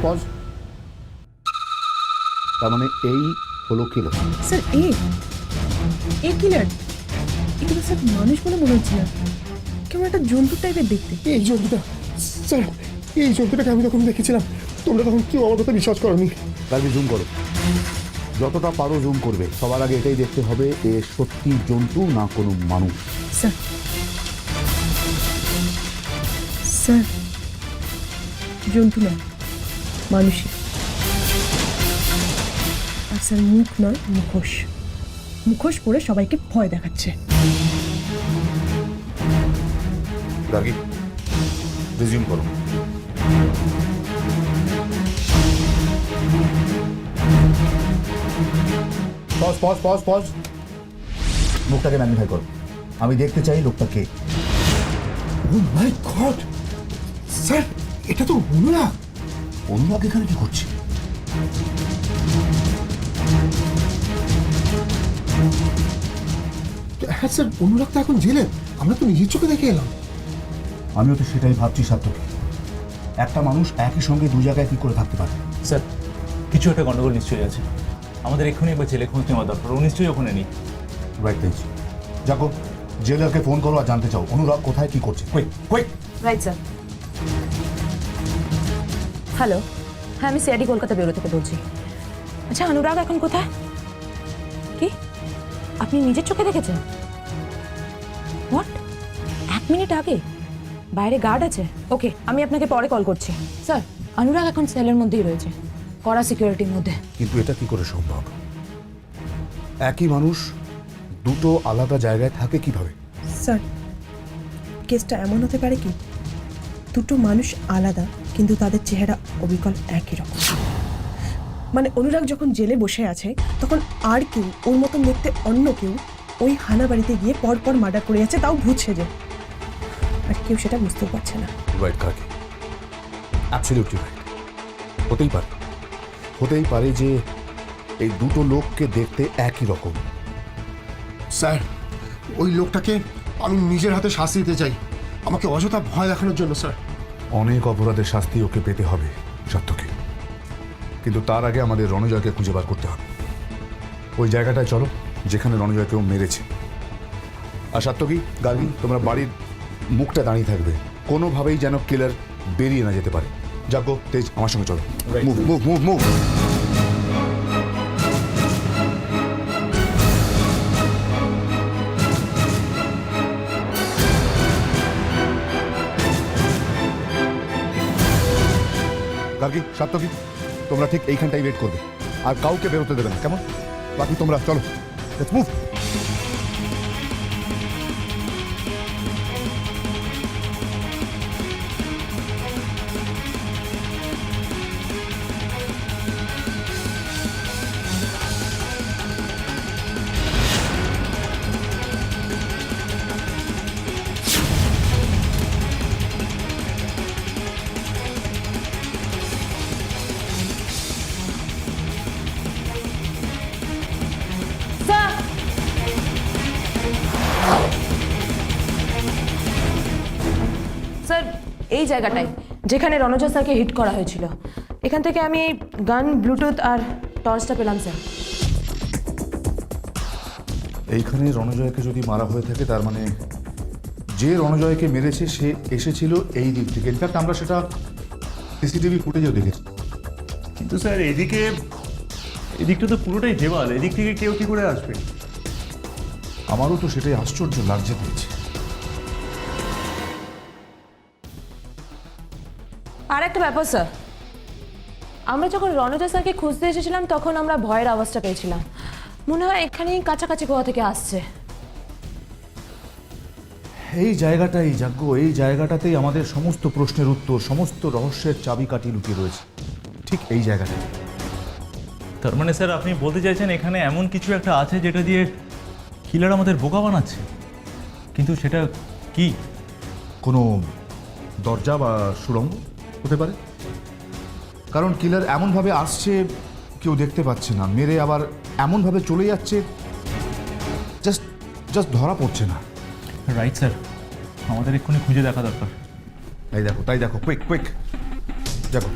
পজ। তার মানে এই হলো কিলার। স্যার এ কিলার? এগুলো স্যার মানুষ বলে মনে হচ্ছে না, কেমন একটা জন্তু টাইপের দেখতে। এই জন্তুটা স্যার, এই জন্তুটাকে আমি তখন দেখেছিলাম, তোমরা তখন কেউ আমার কথা বিশ্বাস করনি। গার্গী জুম করো, যতটা পারো জুম করবে। সবার আগে এটাই দেখতে হবে এ সত্যি জন্তু না কোনো মানুষ। স্যার স্যার জন্তু না, মানুষই। আর স্যার মুখ নয়, মুখোশ। মুখোশ পরে সবাইকে ভয় দেখাচ্ছে। গার্গী রিজিউম করো। পজ। মুখটাকে ম্যাগনিফাই করো, আমি দেখতে চাই লোকটা কে। ও মাই গড স্যার, এটা তো অনুরাগ। অনুরাগ এখানে কি করছে? হ্যাঁ স্যার, অনুরাগ তো এখন জেলে, আমরা তো নিজের চোখে দেখে এলাম। আমিও তো সেটাই ভাবছি সার্থক, একটা মানুষ একই সঙ্গে দু জায়গায় কি করে থাকতে পারে? স্যার কিছু একটা গন্ডগোল নিশ্চয়ই আছে, আমাদের এক্ষুনি একবার জেলে খোঁজ নেওয়া দরকার। ও নিশ্চয়ই ওখানে নেই। রাইট তেজ, যাকো জেলারকে ফোন করো আর জানতে চাও অনুরাগ কোথায় কি করছে। কুইক। Right sir. হ্যালো, হ্যাঁ আমি সিআইডি কলকাতা ব্যুরো থেকে বলছি। আচ্ছা অনুরাগ এখন কোথায়? কি আপনি নিজের চোখে দেখেছেন? হোয়াট? 1 মিনিট আগে? বাইরে গার্ড আছে? ওকে, আমি আপনাকে পরে কল করছি। স্যার অনুরাগ এখন সেলের মধ্যেই রয়েছে, কড়া সিকিউরিটির মধ্যে। কিন্তু এটা কি করে সম্ভব? একই মানুষ দুটো আলাদা জায়গায় থাকে কিভাবে? স্যার কেসটা এমন হতে পারে কি, দুটো মানুষ আলাদা কিন্তু তাদের চেহারা অবিকল একই রকম। মানে অনুরাগ যখন জেলে বসে আছে তখন আর কেউ ওর মতন দেখতে অন্য কেউ ওই হানা বাড়িতে গিয়ে পরপর মার্ডার করে যাচ্ছে, তাও ভূত সেজে, আর কেউ সেটা বুঝতেও পারছে না। রাইট কাকি, অ্যাবসলিউটলি রাইট। হতেই পারে যে এই দুটো লোককে দেখতে একই রকম। স্যার ওই লোকটাকে আমি নিজের হাতে শাস্তি দিতে চাই, আমাকে অযথা ভয় দেখানোর জন্য। স্যার অনেক অপরাধের শাস্তি ওকে পেতে হবে সার্থকে, কিন্তু তার আগে আমাদের রণজয়কে খুঁজে বার করতে হবে। ওই জায়গাটায় চলো যেখানে রণজয়কেও মেরেছে। আর সার্থকী, গার্গী, তোমরা বাড়ির মুখটা দাঁড়িয়ে থাকবে, কোনোভাবেই যেন কিলার বেরিয়ে না যেতে পারে। যাকো, তেজ আমার সঙ্গে চলো। মুভ। গার্গী, সার্থকী, তোমরা ঠিক এইখানটাই ওয়েট করবে আর কাউকে বেরোতে দেবে না, কেমন? বাকি তোমরা চলো, লেটস মুভ। স্যার, এই জায়গাটায় যেখানে রণজয় স্যারকে হিট করা হয়েছিল, এখান থেকে আমি এই গান, ব্লুটুথ আর টর্চটা পেলাম স্যার। এইখানে রণজয়কে যদি মারা হয়ে থাকে তার মানে যে রণজয়কে মেরেছে সে এসেছিল এই দিক থেকে। ইনফ্যাক্ট আমরা সেটা সিসিটিভি ফুটেজেও দেখেছি। কিন্তু স্যার এদিকটা তো পুরোটাই দেওয়াল, এদিক থেকে কেউ কি করে আসবে? আমারও তো সেটাই আশ্চর্য লাগছে পেয়েছে। আর একটা ব্যাপার স্যার, আমরা যখন রণজয় স্যারকে খুঁজতে এসেছিলাম তখন আমরা ভয়ের আওয়াজটা পেয়েছিলাম। মনে হয় এখানেই কাছাকাছি কোথা থেকে আসছে। এই জায়গাটাই যাজ্ঞ, এই জায়গাটাতেই আমাদের সমস্ত প্রশ্নের উত্তর, সমস্ত রহস্যের চাবিকাঠি লুকিয়ে রয়েছে, ঠিক এই জায়গাটায়। তার মানে স্যার আপনি বলতে চাইছেন এখানে এমন কিছু একটা আছে যেটা দিয়ে কিলার আমাদের বোকা বানাচ্ছে, কিন্তু সেটা কি? কোনো দরজা বা সুড়ঙ্গ হতে পারে, কারণ কিলার এমনভাবে আসছে কেউ দেখতে পাচ্ছে না, মেরে আবার এমনভাবে চলে যাচ্ছে জাস্ট ধরা পড়ছে না। রাইট স্যার, আমাদের এক্ষুনি খুঁজে দেখা দরকার। তাই দেখো, কুইক কুইক দেখো।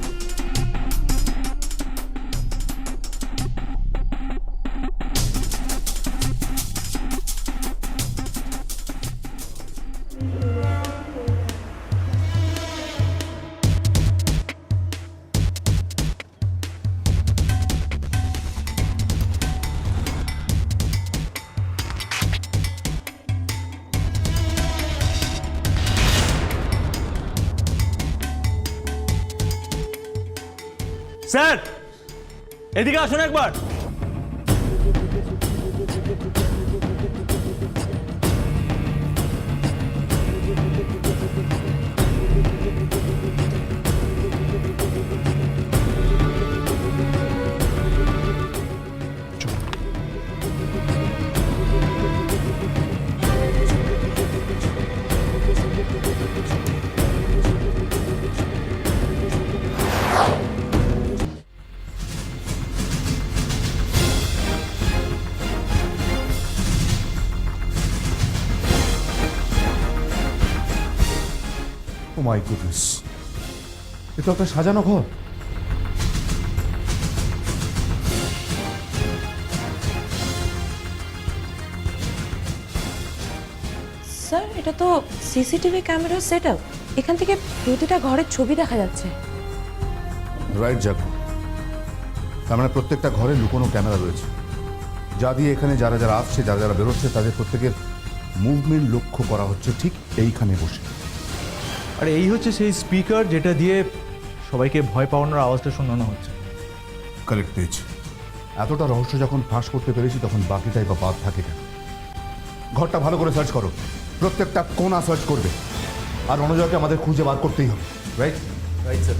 স্যার এদিকে আসুন একবার। ও মাই গুডনেস, এ তো একটা সাজানো ঘর। স্যার, এটা তো সিসিটিভি ক্যামেরার সেট আপ। এখান থেকে প্রতিটা ঘরের ছবি দেখা যাচ্ছে। রাইট যাক, তার মানে প্রত্যেকটা ঘরে লুকোনো ক্যামেরা রয়েছে, যা দিয়ে এখানে যারা যারা আসছে, যারা যারা বেরোচ্ছে, তাদের প্রত্যেকের মুভমেন্ট লক্ষ্য করা হচ্ছে ঠিক এইখানে বসে। আর এই হচ্ছে সেই স্পিকার যেটা দিয়ে সবাইকে ভয় পাওয়ানোর আওয়াজটা শোনানো হচ্ছে। কারেক্ট পেয়েছি। এতটা রহস্য যখন ফাঁস করতে পেরেছি তখন বাকিটাই বা বাদ থাকে কেন? ঘরটা ভালো করে সার্চ করো, প্রত্যেকটা কোণা সার্চ করবে, আর রণজয়কে আমাদের খুঁজে বার করতেই হবে। Right right sir.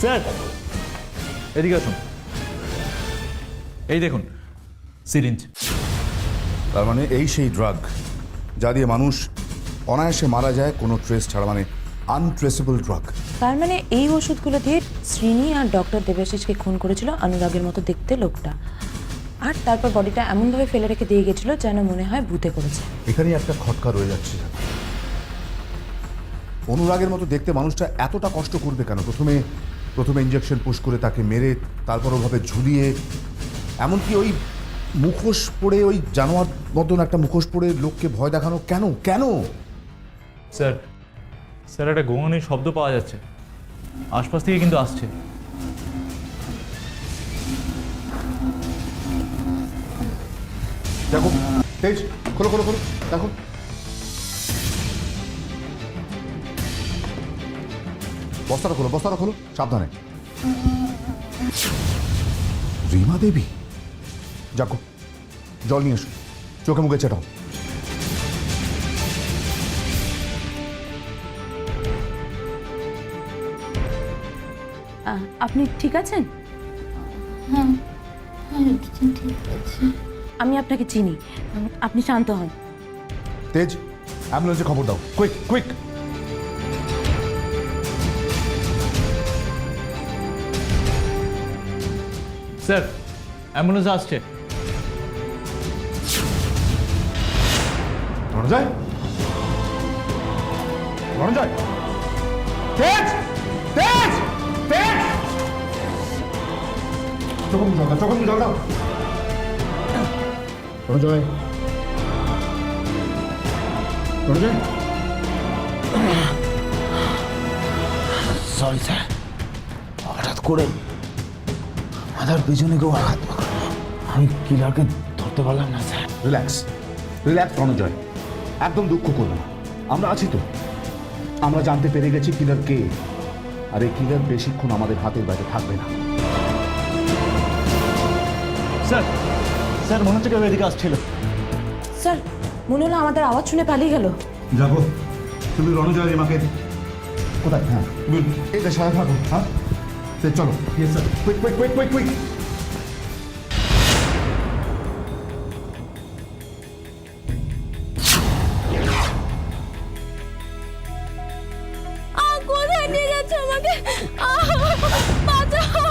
স্যার এদিকে আসুন, এই দেখুন সিরিঞ্জ। তার মানে এই সেই ড্রাগ যা দিয়ে মানুষ অনায়াসে মারা যায় কোনো ট্রেস ছাড়া, মানে আনট্রেসেবল ড্রাগ। তার মানে এই ওষুধগুলো দিয়ে শ্রীনি আর ডক্টর দেবাশিসকে খুন করেছিল অনুরাগের মতো দেখতে লোকটা, আর তারপর বডিটা এমনভাবে ফেলে রেখে দিয়ে গেছিল যেন মনে হয় ভূতে করেছে। এখানেই একটা খটকা রয়ে যাচ্ছে, অনুরাগের মতো দেখতে মানুষটা এতটা কষ্ট করবে কেন? প্রথমে ইঞ্জেকশন পুশ করে তাকে মেরে তারপর ওভাবে ঝুলিয়ে, এমনকি ওই মুখোশ পরে, ওই জানোয়ার মতন একটা মুখোশ পরে লোককে ভয় দেখানো কেন? কেন? স্যার একটা গোঙানির শব্দ পাওয়া যাচ্ছে, আশপাশ থেকে কিন্তু আসছে। দেখো তেজ, খোলো খোলো খোলো, দেখো বস্তাটা খোলো সাবধানে। রিমা দেবী, যাকো জল নিয়ে এসো, চোখে মুখে চেটাও। আপনি ঠিক আছেন? হ্যাঁ ঠিক আছে। আমি আপনাকে চিনি, আপনি শান্ত হন। তেজ, অ্যাম্বুলেন্সে খবর দাও, কুইক কুইক। স্যার, অ্যাম্বুলেন্স আসছে। রণজয়, তেজ, তেজ, তেজ, চোখে মুখে জল দাও। রণজয়, সরি স্যার, হঠাৎ করে মাথার পেছনে কেউ আঘাত পাকড়, আমি কিলারকে ধরতে পারলাম না স্যার। রিল্যাক্স রণজয়, একদম দুঃখ করবো না, আমরা আছি তো। আমরা জানতে পেরে গেছি কিলার কে, আর এই কিলার বেশিক্ষণ আমাদের হাতের বাইরে থাকবে না। স্যার মনে হচ্ছে কেউ এদিকে আসছিল। স্যার, মনে হলো আমাদের আওয়াজ শুনে পালিয়ে গেল। যাবো, তুমি রণজয় রিমাকে কোথায়? হ্যাঁ তুমি এটা সারা থাকো। হ্যাঁ চলো। Yes sir, quick quick quick quick quick. কোথায় নিয়ে যাচ্ছ আমাকে? বাঁচাও!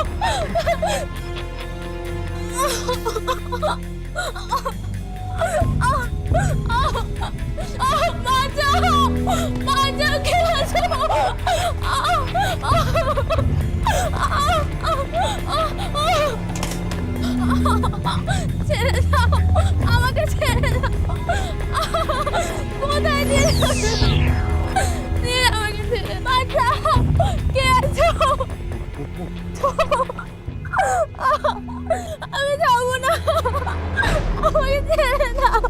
বাঁচাও, কে আছো? ছেড়ে দাও আমাকে, ছেড়ে দাও। কোথায় নিয়ে আমাকে ছেড়ে বাঁচাও, কে আছো? আমি যাবো না, আমাকে ছেড়ে দাও।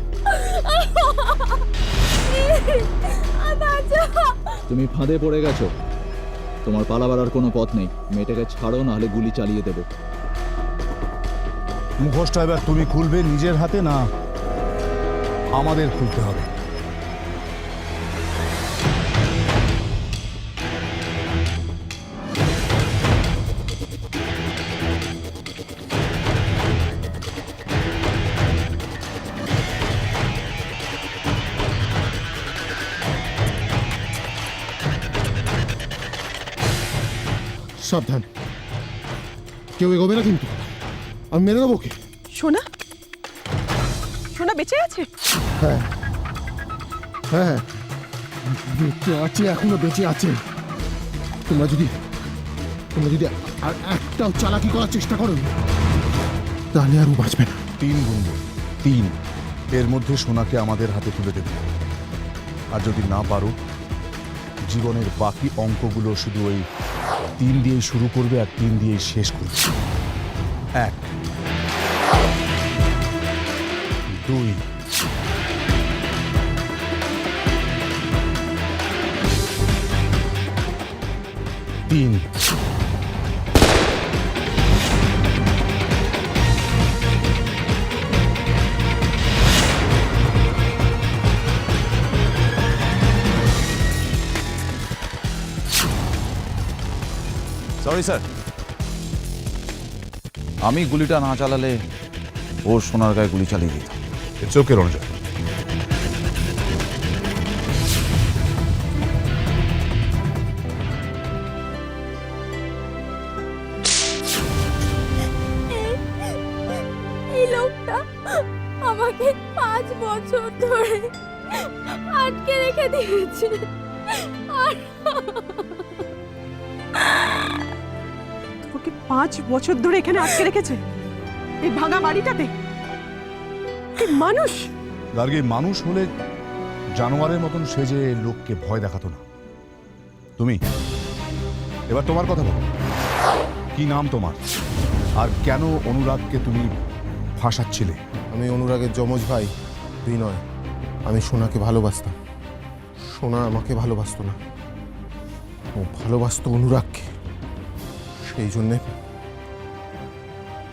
তুমি ফাঁদে পড়ে গেছো, তোমার পালাবার আর কোনো পথ নেই। মেয়েটাকে ছাড়ো, নাহলে গুলি চালিয়ে দেবো। মুখোশটা এবার তুমি খুলবে নিজের হাতে, না আমাদের খুলতে হবে? সাবধান, কেউ এগোবে না কিন্তু, আমি মেরে দেবো। ওকে, সোনা বেঁচে আছে? হ্যাঁ হ্যাঁ বেঁচে আছে, এখনো বেঁচে আছে। তোমরা যদি আর একটাও চালাকি করার চেষ্টা করো, তাহলে আর ও বাঁচবে না। 3 বন্ধু, 3, এর মধ্যে সোনাকে আমাদের হাতে তুলে দেবে। আর যদি না পারো, জীবনের বাকি অঙ্কগুলো শুধু ওই 3 দিয়ে শুরু করবে আর 3 দিয়ে শেষ করবে। 1, 2, 3। সরি স্যার, আমি গুলিটা না চালালে ও সোনার গায়ে গুলি চালিয়ে দিত। It's okay Ranjoy. এই লোকটা আমাকে 5 বছর ধরে আটকে রেখে দিয়েছে। আর তোকে 5 বছর ধরে এখানে আটকে রেখেছে, এই ভাঙা বাড়িটাতে? কি মানুষ! গার্গী, মানুষ হলে জানোয়ারের মতন সেজে লোককে ভয় দেখাতো না। তুমি এবার তোমার কথা বলো, কি নাম তোমার, আর কেন অনুরাগকে তুমি ফাঁসাচ্ছিলে? আমি অনুরাগের যমজ ভাই বিনয়। আমি সোনাকে ভালোবাসতাম, সোনা আমাকে ভালোবাসতো না। ও ভালোবাসতো অনুরাগকে, সেই জন্যে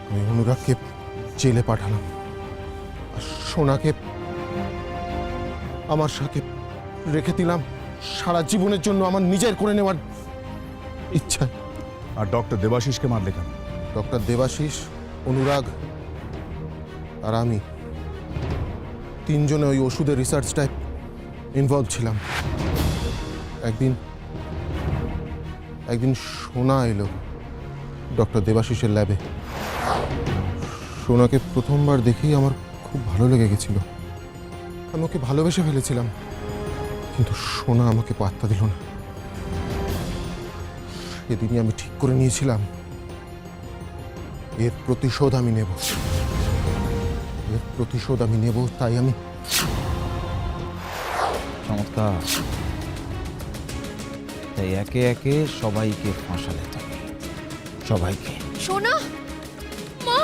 আমি অনুরাগকে জেলে পাঠালাম, আর সোনাকে আমার সাথে রেখে দিলাম সারা জীবনের জন্য আমার নিজের করে নেওয়ার ইচ্ছা। আর ডক্টর দেবাশিসকে মারলে কেন? ডক্টর দেবাশিস, অনুরাগ আর আমি তিনজনে ওই ওষুধের রিসার্চটায় ইনভলভ ছিলাম। একদিন সোনা এলো ডক্টর দেবাশিসের ল্যাবে। সোনাকে প্রথমবার দেখেই আমার খুব ভালো লেগে গেছিল, আমি ওকে ভালোবেসে ফেলেছিলাম, কিন্তু সোনা আমাকে পাত্তা দিল না। সেদিনই আমি ঠিক করে নিয়েছিলাম এর প্রতিশোধ আমি নেব, তাই আমি চমৎকার। তাই একে একে সবাইকে ফাঁসালে তুমি, সবাইকে। সোনা, মা,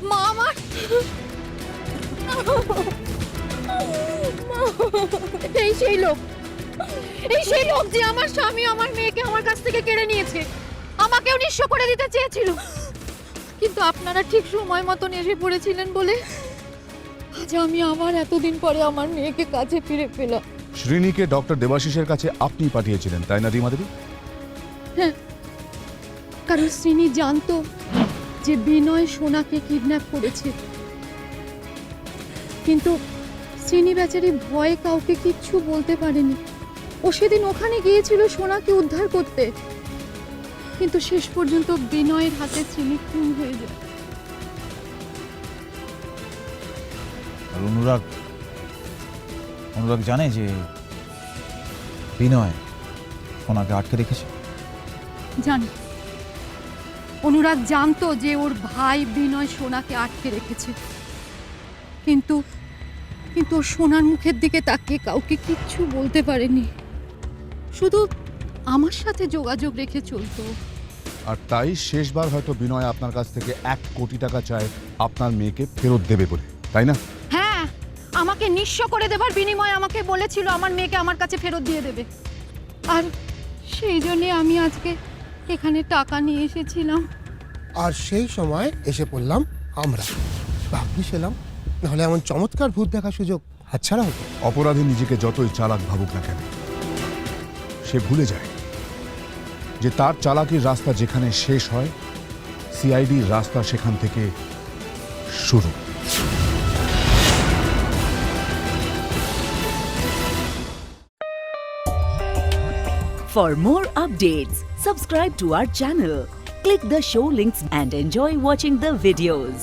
মা আমার এই সেই লোক যে আমার স্বামী আমার মেয়েকে আমার কাছ থেকে কেড়ে নিয়েছে, আমাকেও নিঃস্ব করে দিতে চেয়েছিল, কিন্তু আপনারা ঠিক সময় মতন এসে পড়েছিলেন বলে আজ আমি আমার এতদিন পরে আমার মেয়েকে কাছে ফিরে পেলাম। শ্রীনিকে ডক্টর দেবাশিসের কাছে আপনি পাঠিয়েছিলেন, তাই না রিমা দেবী? হ্যাঁ, কারণ শ্রীনি জানতো যে বিনয় সোনাকে কিডন্যাপ করেছে, কিন্তু শ্রীনি বেচারি ভয়ে কাউকে কিচ্ছু বলতে পারেনি। ও সেদিন ওখানে গিয়েছিল সোনাকে উদ্ধার করতে, কিন্তু শেষ পর্যন্ত বিনয়ের হাতে শ্রীনি খুন হয়ে যায়। আর অনুরাগ জানে যে বিনয় সোনাকে আটকে রেখেছে? জানি, অনুরাগ জানতো যে ওর ভাই বিনয় সোনাকে আটকে রেখেছে, কিন্তু ও সোনার মুখের দিকে তাকিয়ে কাউকে কিচ্ছু বলতে পারেনি, শুধু আমার সাথে যোগাযোগ রেখে চলতো। আর তাই শেষবার হয়তো বিনয় আপনার কাছ থেকে 1 কোটি টাকা চায় আপনার মেয়েকে ফেরত দেবে বলে, তাই না? হ্যাঁ, আমাকে নিঃস্ব করে দেবার বিনিময়ে আমাকে বলেছিল আমার মেয়েকে আমার কাছে ফেরত দিয়ে দেবে, আর সেই জন্যে আমি আজকে এখানে টাকা নিয়ে এসেছিলাম। আর সেই সময় এসে পড়লাম আমরা, ভাগ্যিস এলাম, নাহলে এমন চমৎকার ভূত দেখার সুযোগ হাতছাড়া হতো। অপরাধী নিজেকে যতই চালাক ভাবুক না কেন, সে ভুলে যায় যে তার চালাকির রাস্তা যেখানে শেষ হয়, সিআইডির রাস্তা সেখান থেকে শুরু। For more updates, subscribe to our channel, click the show links and enjoy watching the videos.